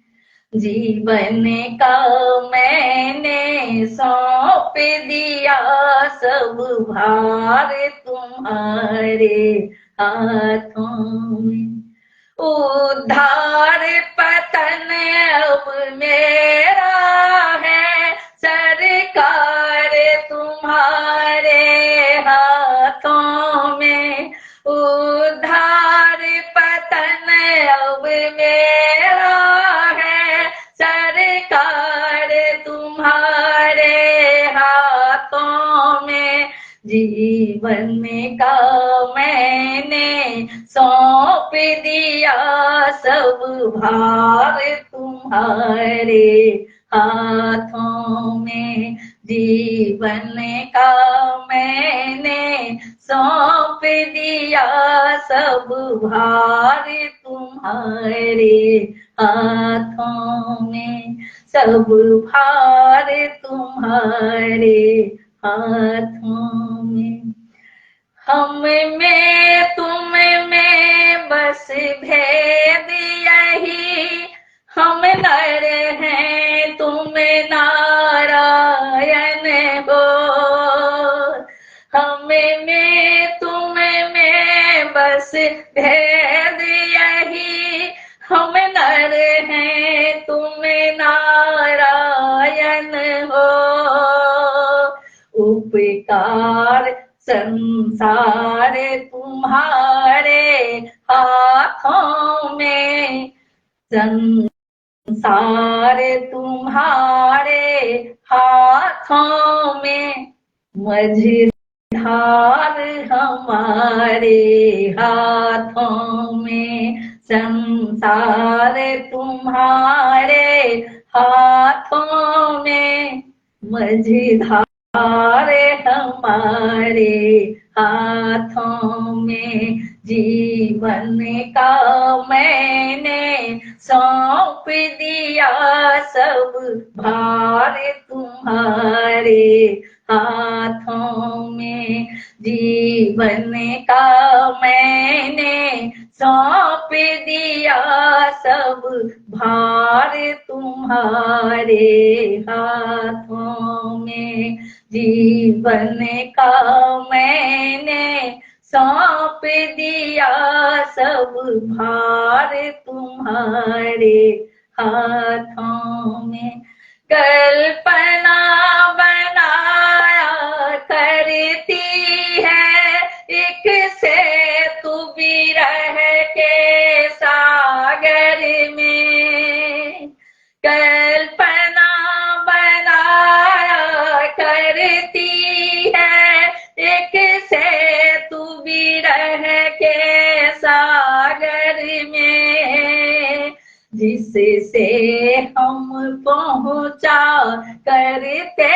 जीवन का मैंने सौंप दिया, सब भार तुम्हारे हाथों में। उद्धार पतन अब मेरा है, सरकार तुम्हारे हाथों में। उद्धार पतन अब मेरा है, सरकार तुम्हारे हाथों में। जीवन का मैंने सौंप दिया, सब भार तुम्हारे हाथों में। जीवन का मैंने सौंप दिया, सब भार तुम्हारे हाथों में। सब भार तुम्हारे हाथों में। हम में तुम में बस भेद यही, हम नर हैं तुम नारायण हो। हम में तुम में बस भेद यही, हम नर हैं तुम नारायण हो। उपकार संसार तुम्हारे हाथों में। संसार तुम्हारे हाथों में। मझधार हमारे हाथों में। संसार तुम्हारे हाथों में। मझधार हमारे हाथों में। जीवन का मैंने सौंप दिया, सब भार तुम्हारे हाथों में। जीवन का मैंने सौंप दिया, सब भार तुम्हारे हाथों में। जीवन का मैंने सौंप दिया, सब भार तुम्हारे हाथों में। कल्पना बनाया करती है, एक सेतु बिरह के सागर में। कल्पना बनाया करती है, एक सेतु बिरह के सागर में। जिससे हम पहुंचा करते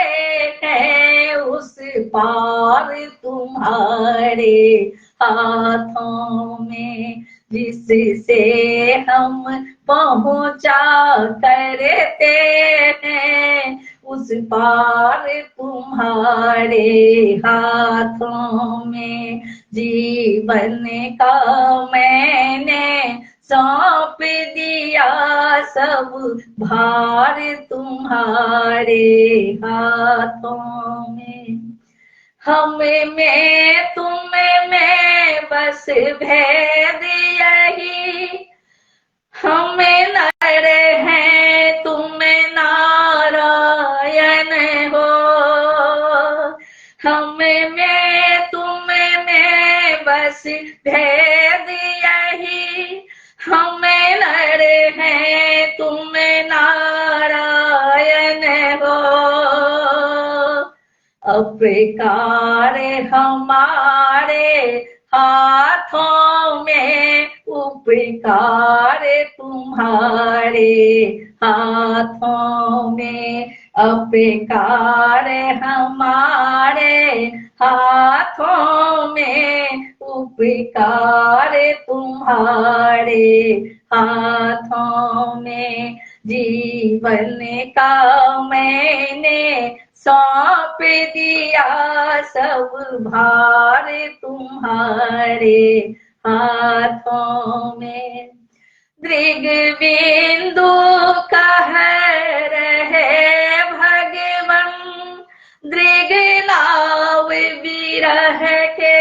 हैं, उस पार तुम्हारे हाथों में। जिससे हम पहुंचा करते हैं, उस पार तुम्हारे हाथों में। जीवन का मैंने सौंप दिया, सब भार तुम्हारे हाथों में। हम में तुम में बस भेद यही, हम नर हैं तुम नारायण हो। हम में तुम में बस भेद यही, हम नर हैं तुम नारायण हो। अपकार हमारे हाथों में, उपकार तुम्हारे हाथों में। अपकार हमारे हाथों में, उपकार तुम्हारे हाथों में, जीवन का मैंने सौंप दिया सब भार तुम्हारे हाथों में। दृग बिंदु कह रहे भगवन, दृग नाव विरह के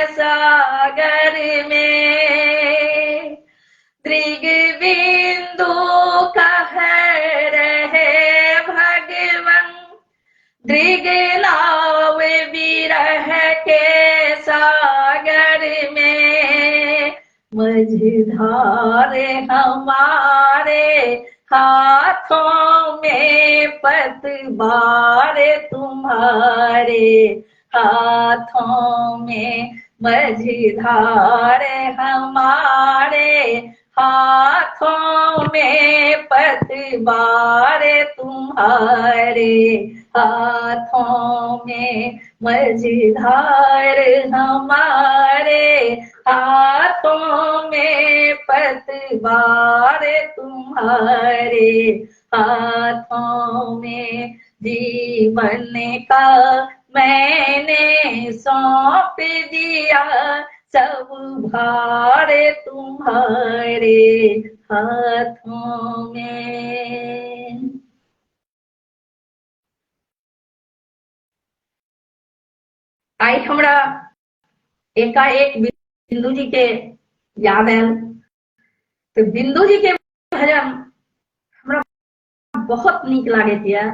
सागर में। दृग बिंदु कह रहे भगवन, दृग नाव विरह के सागर में। मझधार हमारे हाथों में, पतवार तुम्हारे हाथों में। मझधार हमारे हाथों में, पतवार तुम्हारे हाथों में। मझधार हमारे हाथों में, पतवार तुम्हारे हाथों में। जीवन का मैंने सौंप दिया सब भार तुम्हारे हाथों में। आई हमरा एकाएक बिंदु जी के याद आयल, तो बिंदु जी के भजन हमरा बहुत नीक लागैत यऽ,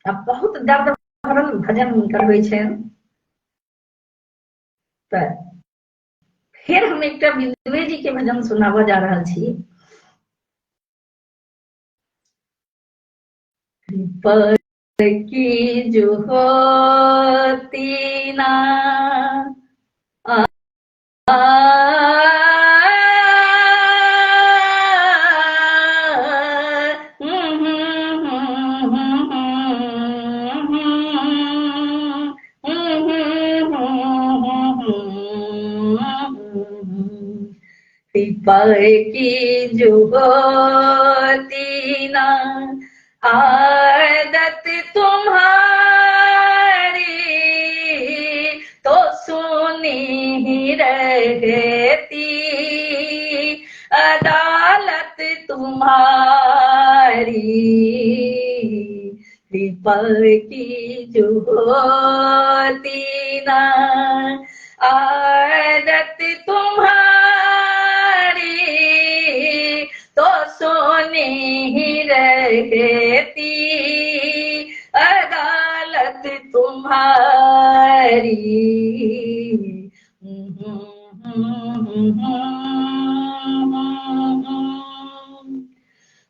आ बहुत दर्द भरल भजन हुनकर होइ छनि। तऽ फिर हम एकटा बिंदुए जी के भजन सुनाबऽ जा रहल छी। पर की जो होती ना पर की जो होती ना आदत तुम्हारी, तो सुनी ही रहती अदालत तुम्हारी। पर की जो होती ना आदत तुम्हारी, तो सोनी ही रहती अदालत तुम्हारी।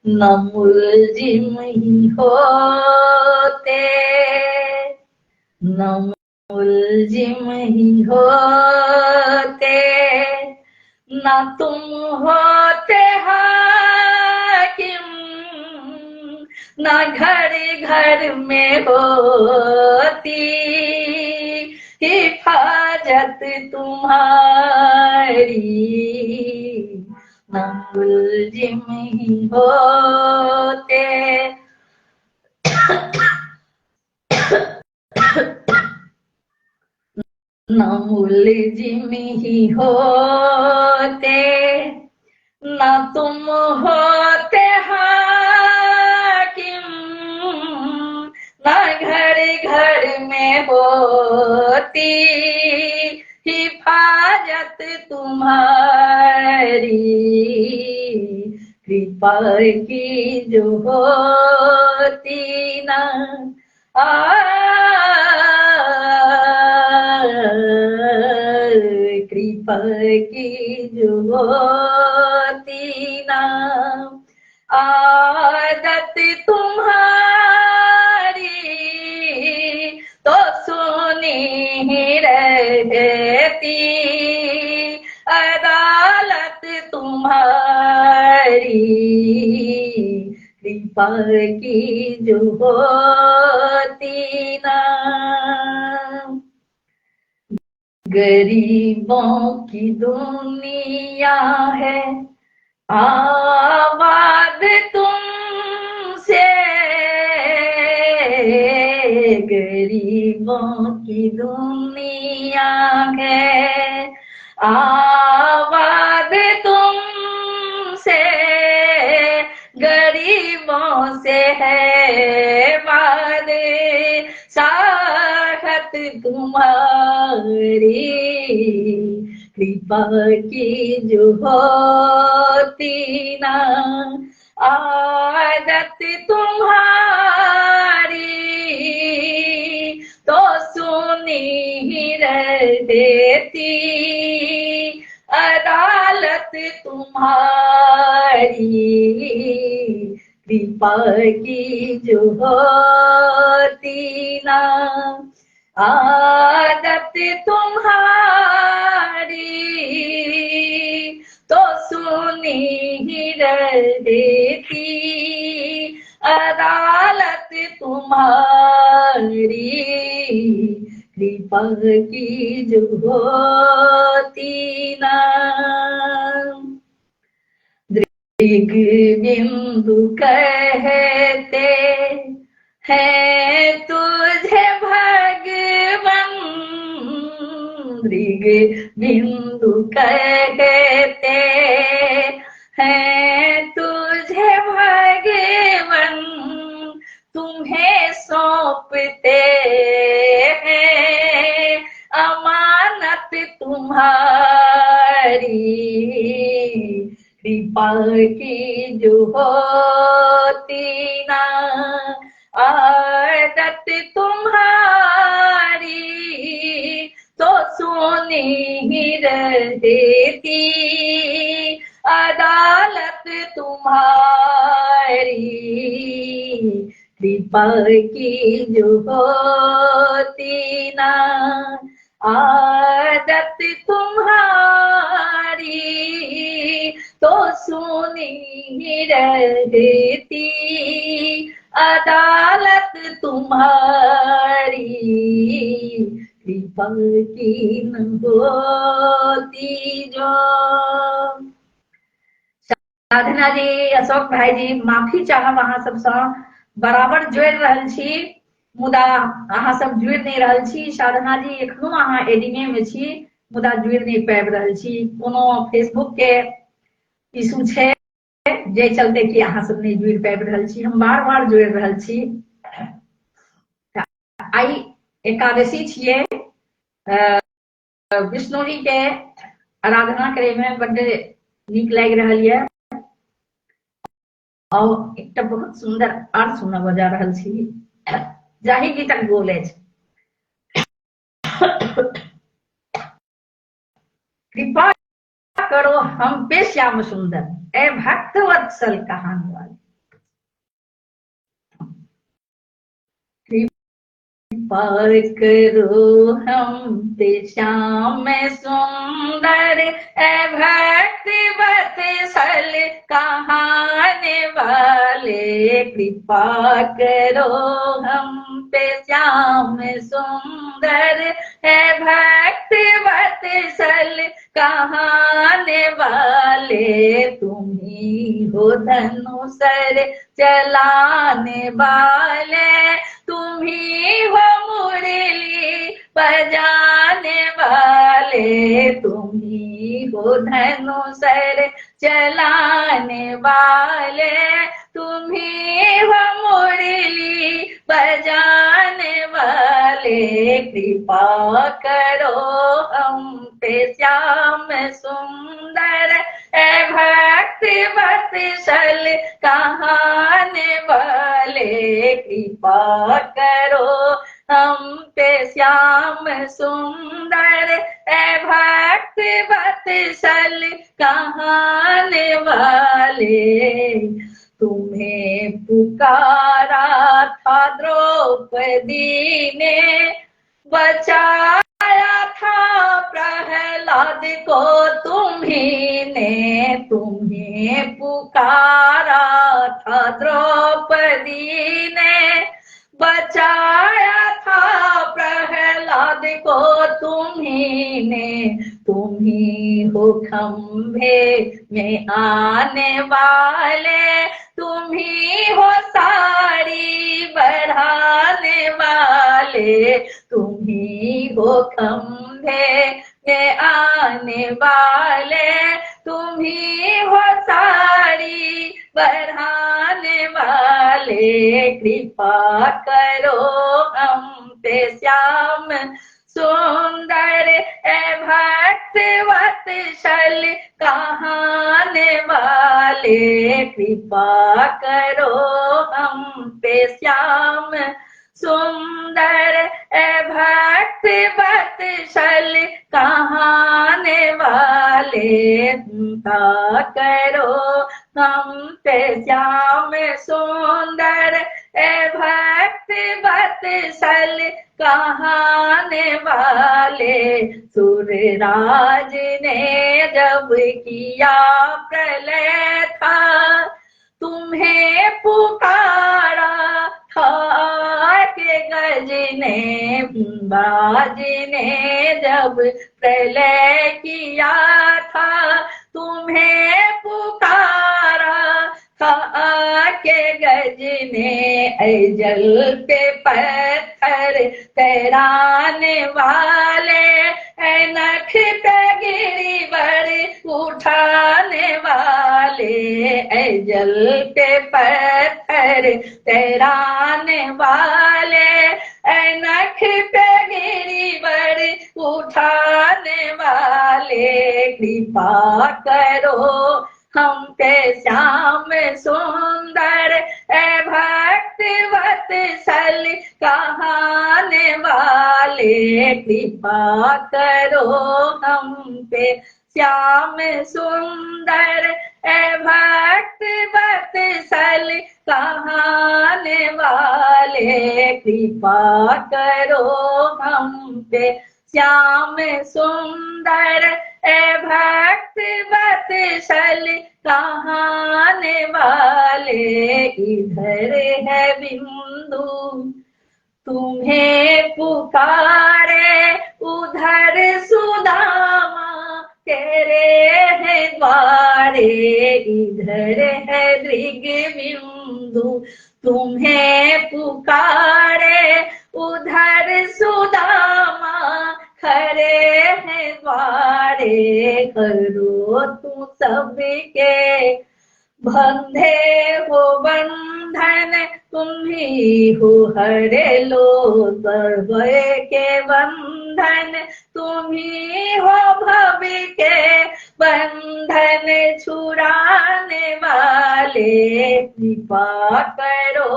न मुलजिम ही होते, न मुलजिम ही होते, न तुम होते हाकिम, न घर घर में होती हिफाजत तुम्हारी। न मुलजिम ही होते, न मुलजिम ही होते, न तुम होते हाकिम, न घर घर में होती हिफाजत तुम्हारी। कृपा की जो होती ना कृपा की जो होती ना आदत तुम्हारी, तो सुनी ही रहती अदालत तुम्हारी। कृपा की जो होती ना गरीबों की दुनिया है, आबाद तुमसे। गरीबों की दुनिया है, आबाद तुमसे। गरीबों से है वादे, साखत तुम्हारी। कृपा की जो होती ना आदत तुम्हारी, तो सुनी ही रह देती अदालत तुम्हारी। कृपा की जो होती ना आदत तुम्हारी, तो सुनी ही रह देती अदालत तुम्हारी। कृपा की जो होती ना। दृग बिंदु कहते हैं तुझे भगवन, दृग बिंदु कहते हैं तुझे भगवन। तुम्हें सौंपते हैं अमानत तुम्हारी। कृपा की जो होती ना आदत तुम्हारी, तो सुनी ही रह देती अदालत तुम्हारी। कृपा की जो होती ना आदत तुम्हारी, तो सुनी ही रह देती अदालत तुम्हारी। कृपा की न होती जो। साधना जी, अशोक भाई जी, माफी चाहब अहाँ सबसँ। बराबर जोड़ि रहल छी मुदा अहाँ सब जुड़ि नहीं रहल छी। साधना जी, एखनो अहाँ एडिंगे में छी मुदा जुड़ि नहीं पाबि रहल छी। कोनो फेसबुक के इशू छै जे चलते कि अहाँ सब नहीं जुड़ि पाबि रहल छी। हम बार बार जोड़ि रहल छी। आई एकादशी छियै, विष्णु जी के आराधना करे में बड्ड नीक लागि रहल ये। और एक बहुत सुंदर अर्थ सुनऽ बजा रहल छी, जाहि गीतक बोल अछि, कृपा करो हम पे श्याम सुंदर, ए भक्त वत्सल कहानी वाले। कृपा करो हम पे श्याम सुंदर, ए भक्त वत्सल कहानी वाले। कृपा करो हम पे श्याम सुंदर, है भक्त वत्सल कहाने वाले। तुम्ही हो धनुषर चलाने वाले, तुम्ही हो मुरली बजाने वाले। तुम्ही हो धनुषर चलाने वाले, तुम्ही हो मुरली बजाने वाले। कृपा करो हम पे श्याम सुंदर, ए भक्त वत्सल कहाने वाले। कृपा करो हम पे श्याम सुंदर, ए भक्त वत्सल कहाने वाले। तुम्हें पुकारा था द्रौपदी ने, बचाया था प्रहलाद को तुम्ही ने। तुम्हें पुकारा था द्रौपदी ने, बचाया था प्रहलाद को तुम्ही ने, तुम ही हो खंभे में आने वाले, तुम ही हो साड़ी बढ़ाने वाले, तुम ही हो खंभे में आने वाले, तुम ही हो साड़ी बढ़ाने वाले, कृपा करो हम पे श्याम सुंदर ए भक्त वत्सल कहाने वाले, कृपा करो हम पे श्याम सुंदर ए भक्त वत्सल कहाने वाले, कृपा करो हम पे श्याम सुंदर ए भक्त वत्सल कहाने वाले, सूर्यराज ने जब किया प्रलय था, तुम्हें पुकारा था के गज ने, बाज ने जब प्रलय किया था, तुम्हें पुकारा था के गज ने, जल पे पत्थर तैराने वाले, नख पे गिरिवर उठाने वाले, जल पे पत्थर तैराने वाले, नख पे गिरिवर उठाने वाले, कृपा करो हम पे श्याम सुंदर ए भक्त वत्सल कहाने वाले, कृपा करो हम पे श्याम सुंदर ए भक्त वत्सल कहाने वाले, कृपा करो हम पे श्याम सुंदर ए भक्त वत्सल कहाने वाले, इधर है बिंदु तुम्हें पुकारे, उधर सुदामा तेरे है द्वारे, इधर है दृग बिंदु तुम्हें पुकारे, उधर सुदामा खरे हैं द्वारे, करो तू सबके बंधे हो बंधन, तुम ही हो हरे लो सर्व के बंधन, तुम ही हो भव के बंधन छुड़ाने वाले, कृपा करो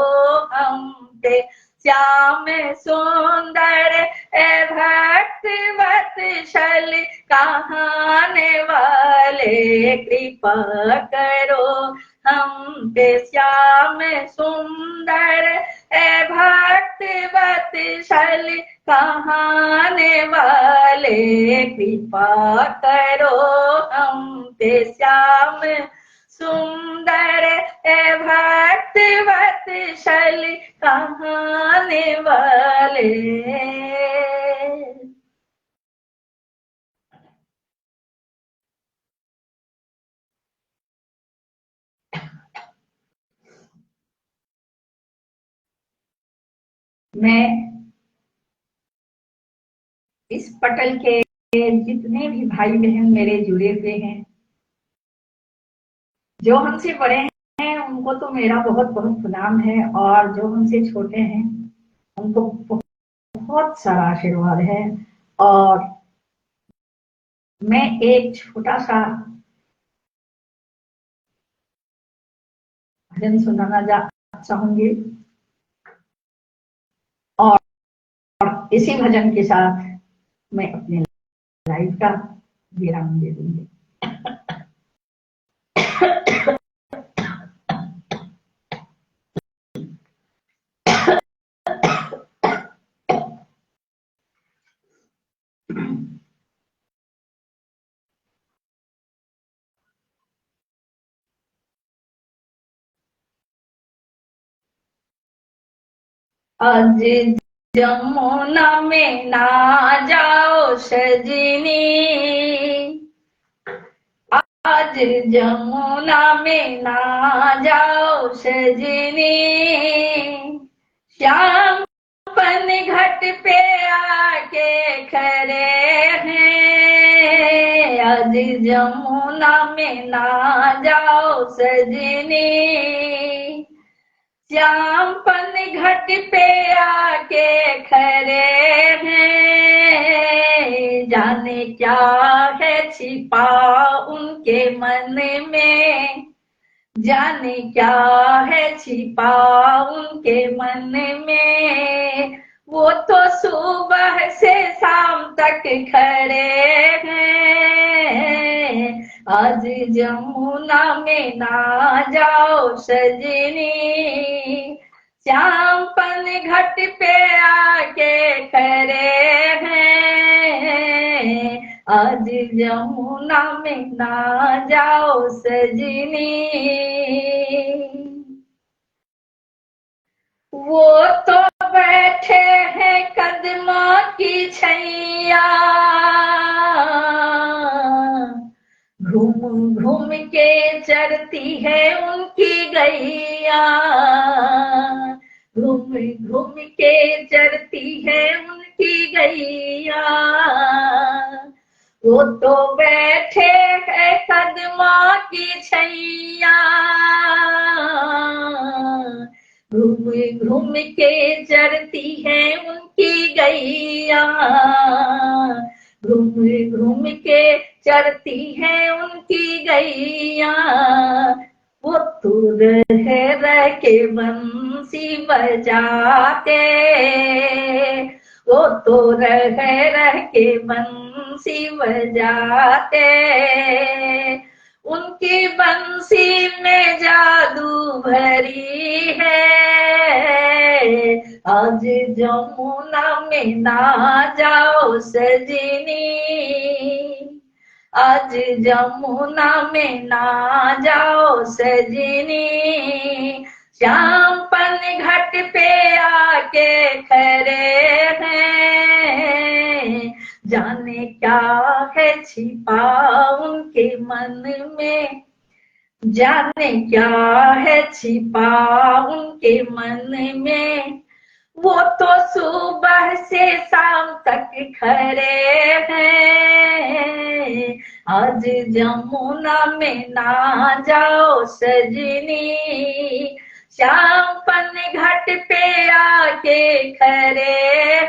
हम पे श्याम सुंदर ए भक्त वत्सल कहाने वाले, कृपा करो हम पे श्याम सुंदर ए भक्त वत्सल कहाने वाले, कृपा करो हम पे श्याम सुंदर ए भक्त वत्सल कहाने वाले। मैं इस पटल के जितने भी भाई बहन मेरे जुड़े हुए हैं, जो हमसे बड़े हैं उनको तो मेरा बहुत बहुत प्रणाम है, और जो हमसे छोटे हैं उनको बहुत सारा आशीर्वाद है। और मैं एक छोटा सा भजन सुनाना चाहूंगी, और इसी भजन के साथ मैं अपने लाइफ का विराम दे दूंगी। आज जमुना में ना जाओ सजनी, आज जमुना में ना जाओ सजनी, श्याम पन घाट पे आके खड़े हैं, आज जमुना में ना जाओ सजनी, श्याम पन घाट पे आके खड़े हैं, जाने क्या है छिपा उनके मन में, जाने क्या है छिपा उनके मन में, वो तो सुबह से शाम तक खड़े हैं, आज जमुना में ना जाओ सजनी, श्याम पन घाट पे आके खड़े हैं, आज जमुना में ना जाओ सजनी, वो तो बैठे हैं कदमों की छैया, घूम घूम के चरती है उनकी गैया, घूम घूम के चरती है उनकी गैया, वो तो बैठे है कदमों की छैया, घूम घूम के चरती है उनकी गैया, घूम घूम के चरती है उनकी गैया, वो तो रह के बंसी बजाते, वो तो रह के बंसी बजाते, उनकी बंसी में जादू भरी है, आज जमुना में ना जाओ सजनी, आज जमुना में ना जाओ सजनी, श्याम पन घाट पे आके खड़े हैं, जाने क्या है छिपा उनके मन में, जाने क्या है छिपा उनके मन में, वो तो सुबह से शाम तक खड़े हैं, आज जमुना में ना जाओ सजनी, श्याम पन घाट पे आके खड़े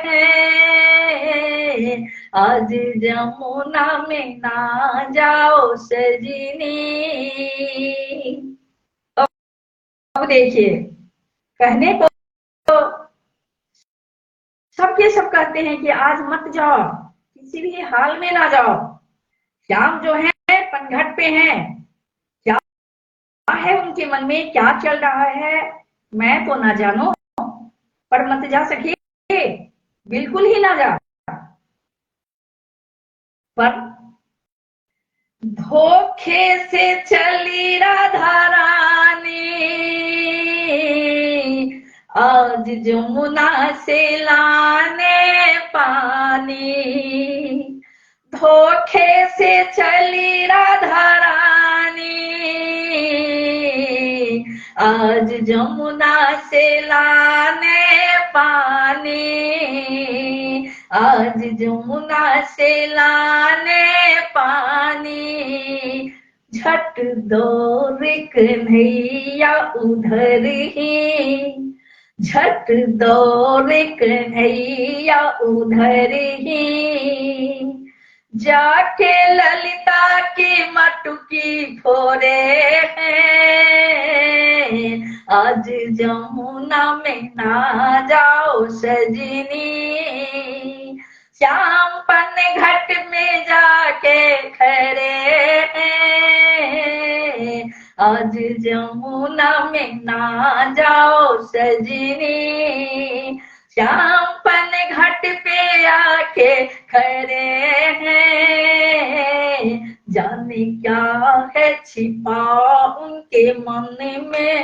हैं, आज जमुना में ना जाओ सजनी। अब देखिए, कहने को सबके सब कहते हैं कि आज मत जाओ, किसी भी हाल में ना जाओ, श्याम जो है पनघट पे हैं, क्या है उनके मन में, क्या चल रहा है मैं तो ना जानो, पर मत जा सके, बिल्कुल ही ना जा, पर धोखे से चली राधा रानी, आज जमुना से लाने पानी, धोखे से चली राधा रानी, आज जमुना से लाने पानी, आज जमुना से लाने पानी, झट दौड़ कन्हैया उधर ही, झट दौड़ कन्हैया उधर ही, जाके ललिता की मटकी फोड़े हैं, आज जमुना में ना जाओ सजनी, श्याम पन घाट में जाके खड़े हैं, आज जमुना में ना जाओ सजनी, श्याम पन घाट पे आके खड़े हैं, जाने क्या है छिपा उनके मन में,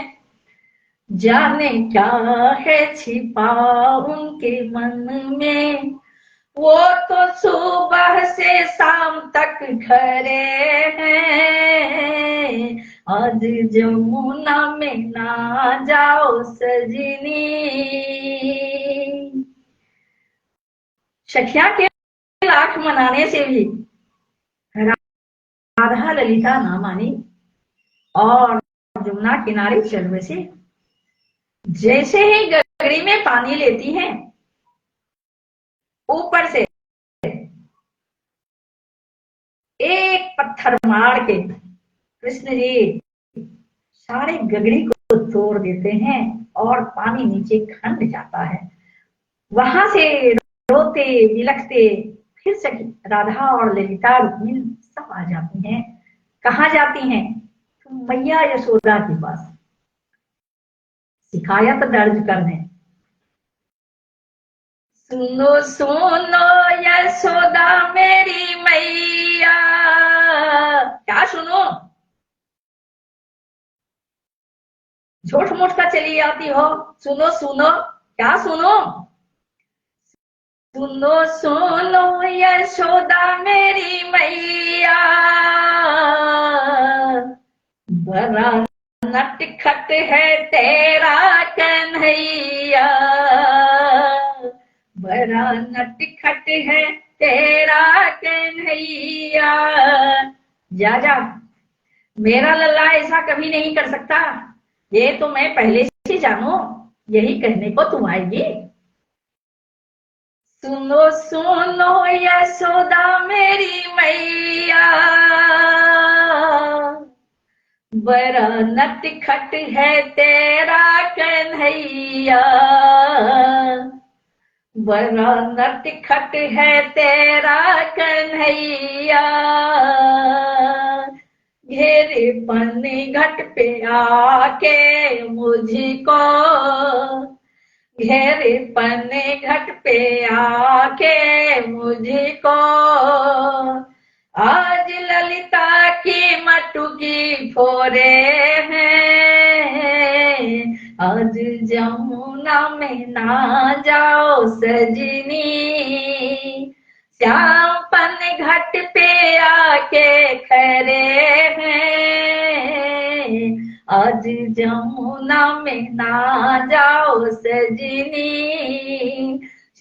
जाने क्या है छिपा उनके मन में, वो तो सुबह से शाम तक खड़े हैं। आज जमुना में ना जाओ सजनी। सखिया के लाख मनाने से भी राधा ललिता ना मानी और जमुना किनारे चल बसे। जैसे ही गगरी में पानी लेती हैं, ऊपर से एक पत्थर मार के कृष्ण जी सारे गगरी को तोड़ देते हैं और पानी नीचे खंड जाता है। वहां से रोते बिलखते फिर से राधा और ललिता रुक्मिणी सब आ जाती हैं। कहाँ जाती हैं? तो मैया यशोदा के पास शिकायत दर्ज करने। सुनो सुनो यशोदा मेरी मैया। क्या सुनो? झूठ मूठ का चली आती हो। सुनो सुनो, क्या सुनो? सुनो सुनो यशोदा मेरी मैया, बड़ा नटखट है तेरा कन्हैया, बड़ा नटखट है तेरा कन्हैया। जा जा, मेरा लल्ला ऐसा कभी नहीं कर सकता, ये तो मैं पहले से जानू। यही कहने को तुम आएगी? सुनो सुनो यशोदा मेरी मैया, बड़ा नटखट है तेरा कन्हैया, बड़ा नटखट है तेरा कन्हैया। घेरे पन्नी घट पे आके मुझको, घेरे पन्ने घट पे आके मुझको, आज ललिता की मटुकी फोरे हैं। आज जमुना में ना जाओ सजनी, श्यामपन घट पे आके खड़े हैं। आज जमुना में ना जाओ सजनी,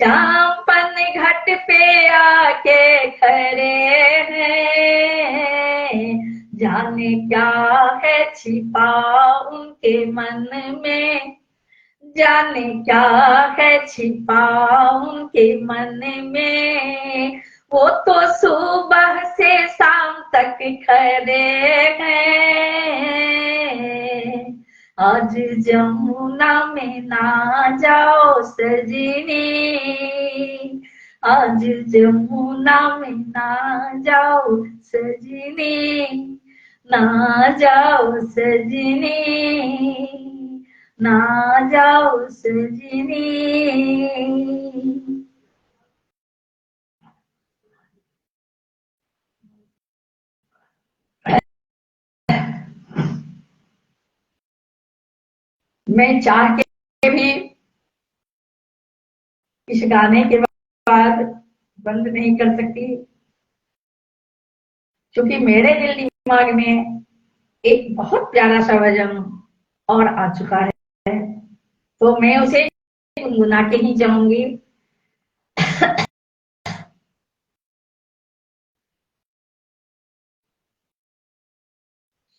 श्यामपन घट पे आके खड़े हैं। जाने क्या है छिपा उनके मन में, जाने क्या है छिपा उनके मन में, वो तो सुबह से शाम तक खड़े हैं। आज जमुना में ना जाओ सजनी, आज जमुना में ना जाओ सजनी, ना जाओ सजनी, ना जाओ सजनी। मैं चाह के भी इस गाने के बाद बंद नहीं कर सकती, क्योंकि मेरे दिल दिमाग में एक बहुत प्यारा सा भजन और आ चुका है, तो मैं उसे गुनगुना के ही जाऊंगी।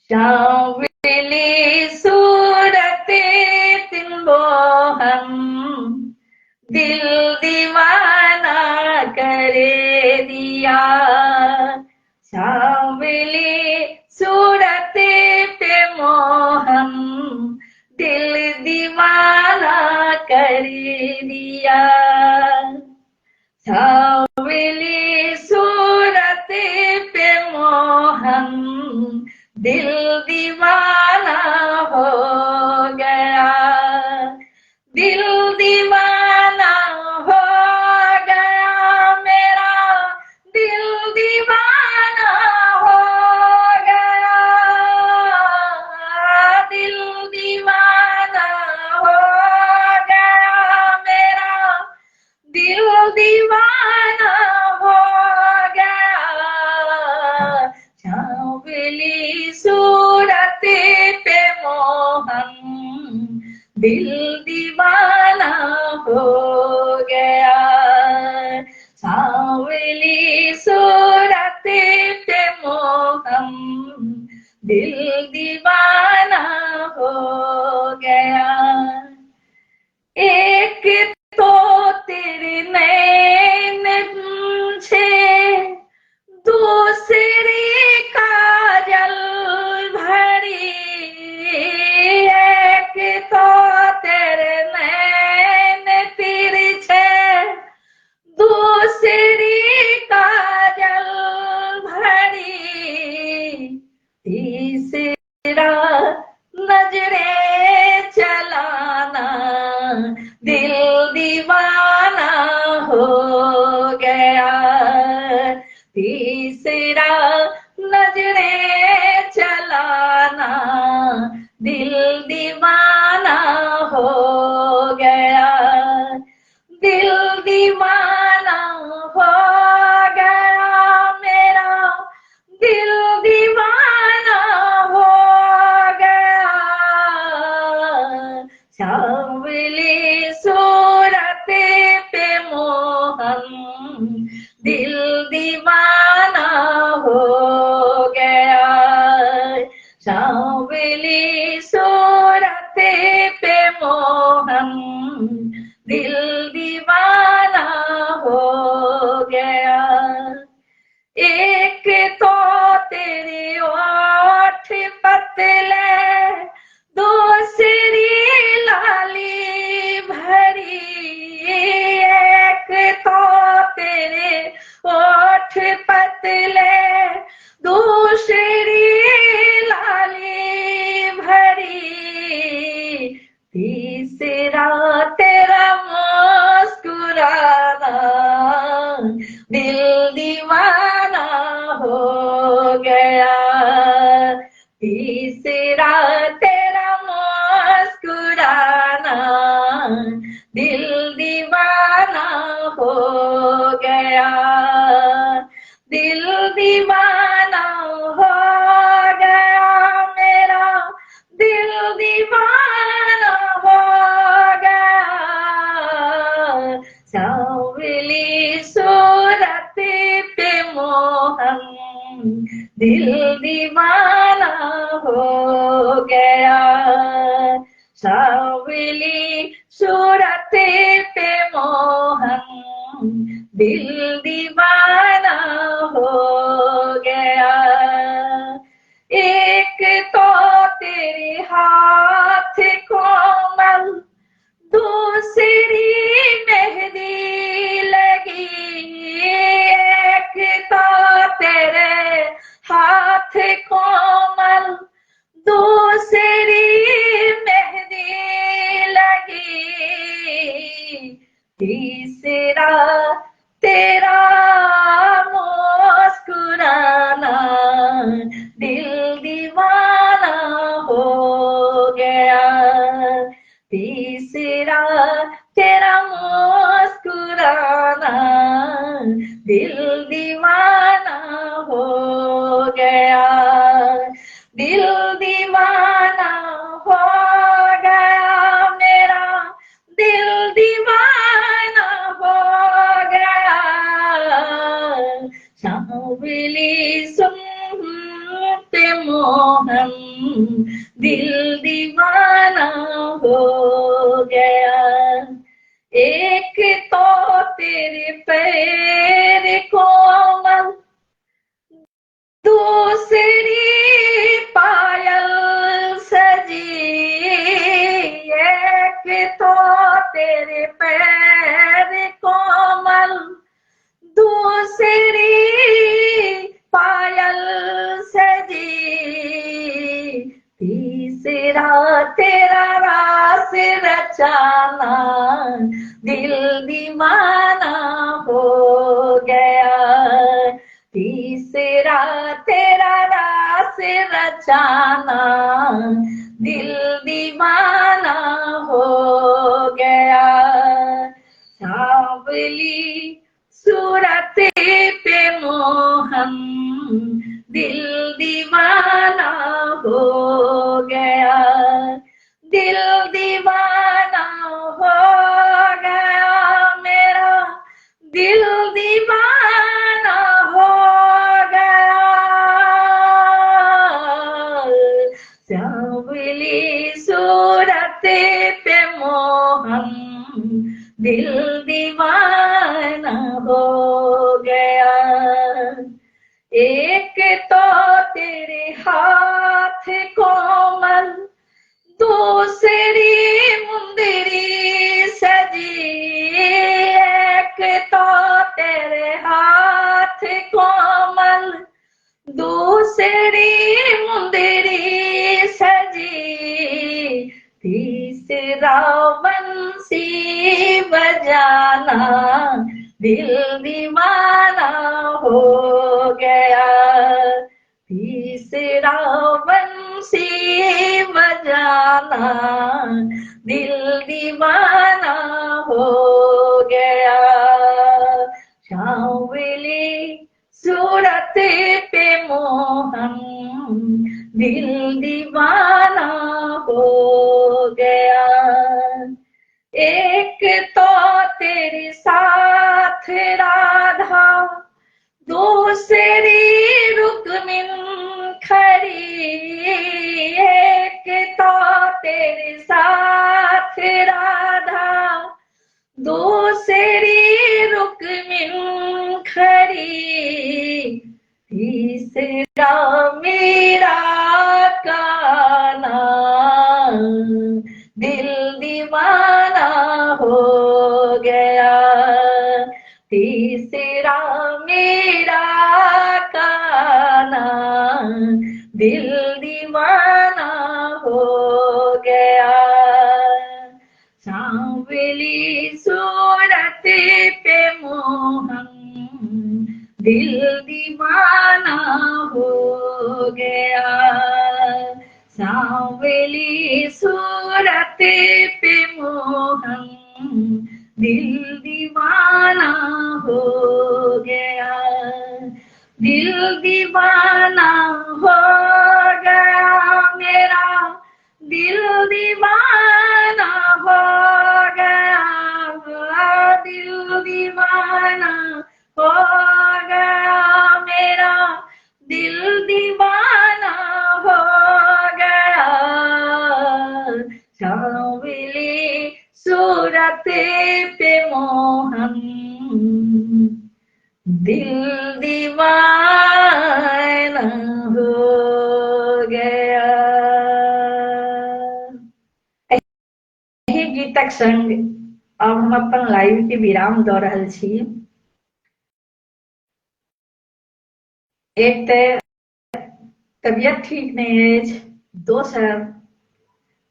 सांवली सूरत तिम्रो हम, दिल दीवाना करे दिया। सांवली सूरत पे मोहम, दिल दीवाना कर दिया। सांवली सूरत पे मोहम, दिल दीवाना हो गया, दिल दीवाना हो गया मेरा, दिल दीवाना हो गया, दिल दीवाना दिल दीवाना हो गया। सांवली सूरत पे मोहम दिल दीवाना हो गया। एक तो तेरे नैन छे, दूसरी काजल भरी। एक तो तेरे नैन तिरछे, दूसरी काजल भरी। तीसरा नजरे चलाना दिल दीवाना हो गया। तीसरा नजरे चलाना दिल दीवाना हो गया। दिल दीवाना हो गया मेरा, दिल दीवाना हो गया। सांवली सूरत पे मोहन दिल दीवाना हो गया। सांवली सूरत पे मोहन दिल दीवाना हो गया। एक तो तेरी ओठ पतले, दूसरी लाली भरी। एक तो तेरे ओठ पतले, दूसरी लाली भरी। तीसरा तेरा मुस्कुराना दिल दीवाना हो गया। तीसरा तेरा मुस्कुराना दिल दीवाना हो गया। दिल दीवाना हो गया मेरा, दिल दीवाना हो गया। सांवली सूरत पे मोहन दिल दीवाना हो गया। सांवली सूरत पे मोहन दिल दीवाना हो गया। एक तो तेरे हाथ कोमल, दूसरी मेहंदी लगी। एक तो तेरे हाथ कोमल, दूसरी मेहंदी लगी। तीसरा तेरा मुस्कुराना दिल दीवाना हो गया। तीसरा तेरा मुस्कुराना दिल दीवाना हो गया। दिल दीवाना हो गया मेरा, दिल दीवाना हो गया। सांवली सुनते मोहन दिल दीवाना हो गया। एक तो तेरे पैर कोमल, दूसरी पायल सजी। एक तो तेरे पैर कोमल, दूसरी पायल सजी। तीसरा तेरा रास रचाना दिल दीवाना हो गया। तीसरा तेरा रास रचाना दिल दीवाना हो गया। सांवली सूरत पे मोहन दिल दीवाना हो गया। दिल दीवाना सांवली सूरत पे मोहन दिल दीवाना हो गया। एक तो तेरे हाथ कोमल, दूसरी मुंदरी सजी। एक तो तेरे हाथ कोमल, दूसरी मुंदरी सजी। तीसरा बंसी बजाना दिल दीवाना हो गया। तीसरा बंसी बजाना दिल दीवाना हो गया। सांवली सूरत पे मोहन दिल दीवाना हो गया। एक तो तेरी साथ राधा, दूसरी रुक्मिन खड़ी। एक तो तेरे साथ राधा, दूसरी रुक्मिन खड़ी। तीसरा मेरा कान्हा दिल दीवाना हो गया। तीसरा मेरा कान्हा दिल दीवाना हो गया। सांवली सूरत पे मोहन दिल दीवाना हो गया। सांवली सूरत पे मोहन दिल दीवाना हो गया। दिल दीवाना हो गया मेरा, दिल दीवाना हो गया। दिल दीवाना हो गया मेरा, दिल दीवाना हो गया। सांवली सूरत पे मोहन दिल दीवाना हो गया। एही गीतक संग अब हम अपन लाइव के विराम दऽ रहल छी। एक तऽ तबियत ठीक नहीं अछि, दोसर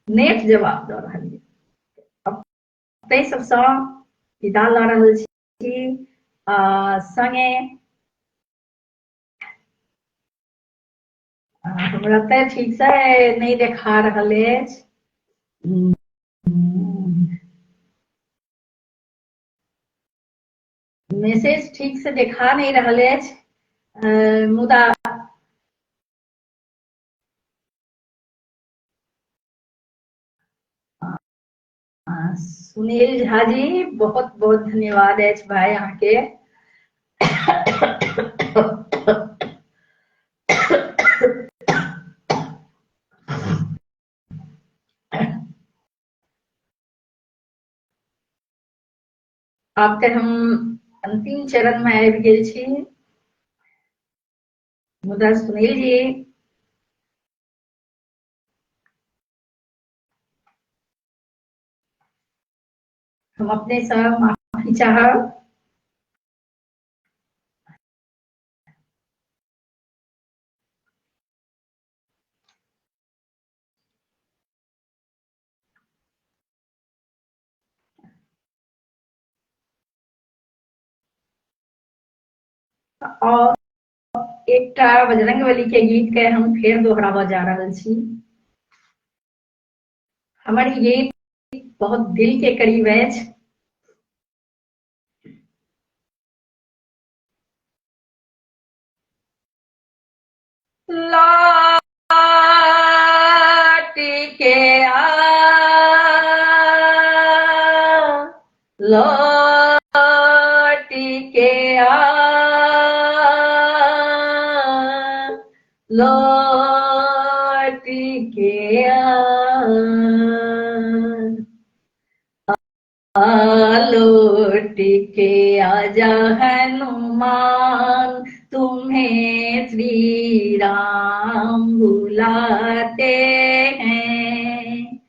नेट जवाब दऽ रहल अछि। ताहि सबसँ विदा लऽ रहल छी। संगे हमरा तऽ ठीक से नहीं देखा रहल अछि। मैसेज ठीक से देखा नहीं रहल अछि। मुदा सुनील झा जी बहुत बहुत धन्यवाद अछि भाई अहाँके। आब तऽ हम अंतिम चरण में आबि गेल छी। मुदा सुनील जी हम अपने से माफी चाहब। और एकटा बजरंगबली के गीत के हम फेर दोहराबऽ जा रहल छी। हमर ई गीत बहुत दिल के करीब अछि। लौट के आ, लौट के आ, लौट के आ। लौट के आजा हनुमान, तुम्हें श्री राम बुलाते हैं।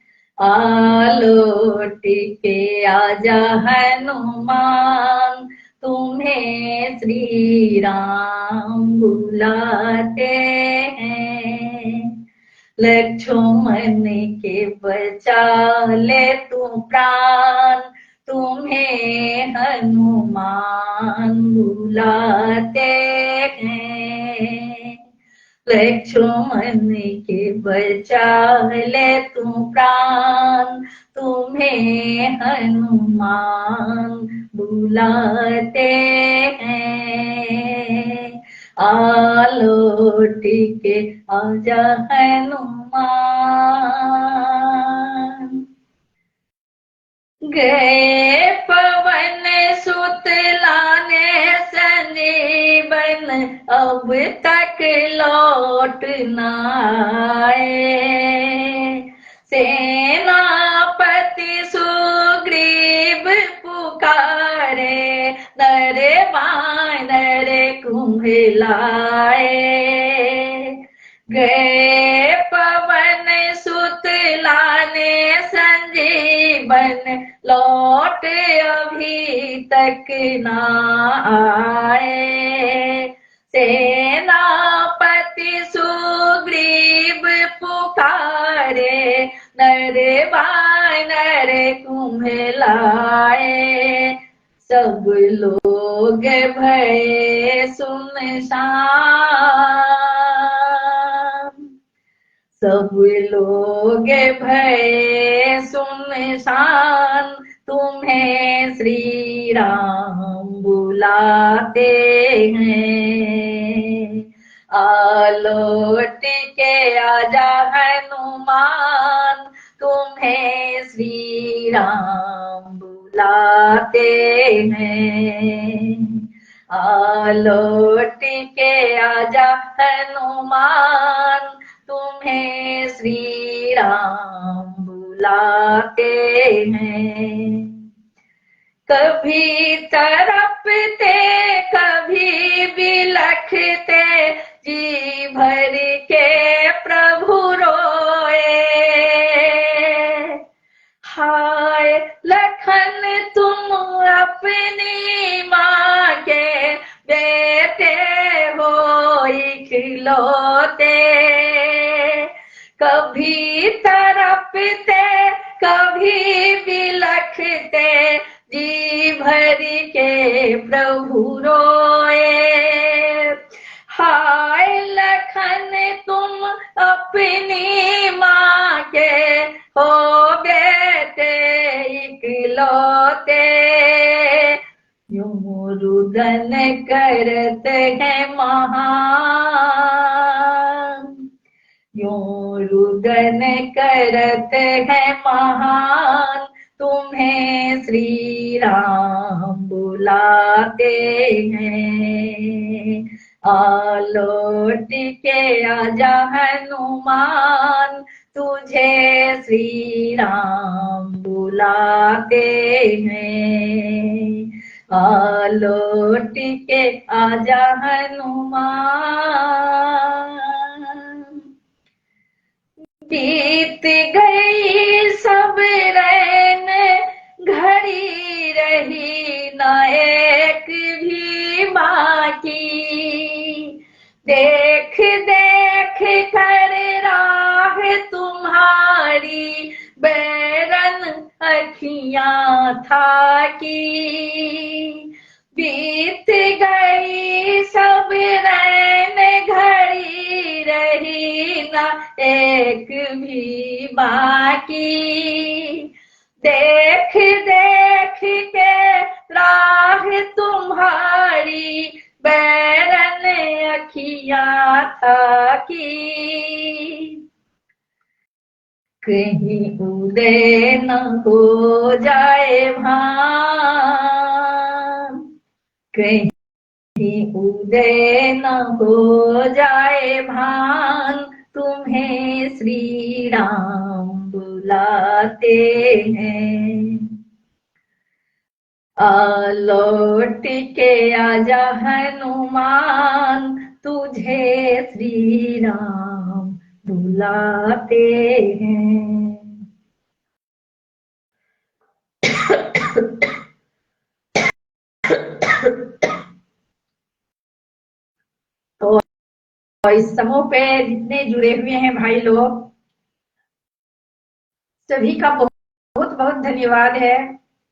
लौट के आजा हनुमान, तुम्हें श्री राम बुलाते हैं। लक्ष्मण के बचा ले तू प्राण, तुम्हें हनुमान बुलाते हैं। लक्ष्मण के बचा ले तू प्राण, तुम्हें हनुमान बुलाते हैं। लौट के आजा हनुमान। गए पवन सुत लाने संजीवन, अब तक लौट न आए। सेनापति सुग्रीव पुकारे, नरे वानर कुम्भलाए। गए पवन सुत लाने संजीवन, लौट अभी तक न आए। सेनापति सुग्रीव पुकारे, नर वानर कुम्भलाए। सब लोग भये सुनसान, सब लोग भये सुनसान, तुम्हें श्री राम बुलाते हैं। लौट के आजा हनुमान, तुम्हें श्री राम बुलाते हैं। लौट के आजा हनुमान, तुम्हें श्री राम बुलाते हैं। कभी तड़पते कभी बिलखते, जी भर के प्रभु रोए। हाय लखन तुम अपनी माँ के बेटे हो इकलौते। कभी तड़पते कभी बिलखते, जी भर के प्रभु रोए। हाय लखन तुम अपनी माँ के हो बेटे इकलौते। यूं रुदन करते हैं महान, यूं रुदन करते हैं महान, तुम्हें श्री राम बुलाते हैं। लौट के आजा हनुमान, तुझे श्री राम बुलाते हैं। लौट के आजा हनुमान। बीत गई सब रैन घड़ी, रही न एक भी बाकी। देख देख कर राह तुम्हारी, बैरन अखियां था की। बीत गई सब रैन घड़ी, रही न एक भी बाकी। देख देख के राह तुम्हारी, बैरन अखियां था की। कहीं उदय न हो जाए भान, कहीं उदय न हो जाए भान, तुम्हें श्री राम बुलाते हैं। लौट के आजा हनुमान, तुझे श्री राम बुलाते हैं। तो इस समूह पे जितने जुड़े हुए हैं भाई लोग, सभी का बहुत बहुत धन्यवाद है।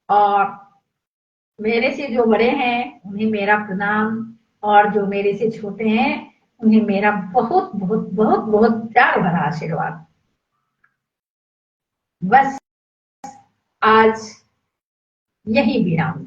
और मेरे से जो बड़े हैं उन्हें मेरा प्रणाम, और जो मेरे से छोटे हैं उन्हें मेरा बहुत बहुत बहुत बहुत प्यार भरा आशीर्वाद। बस आज यही विराम।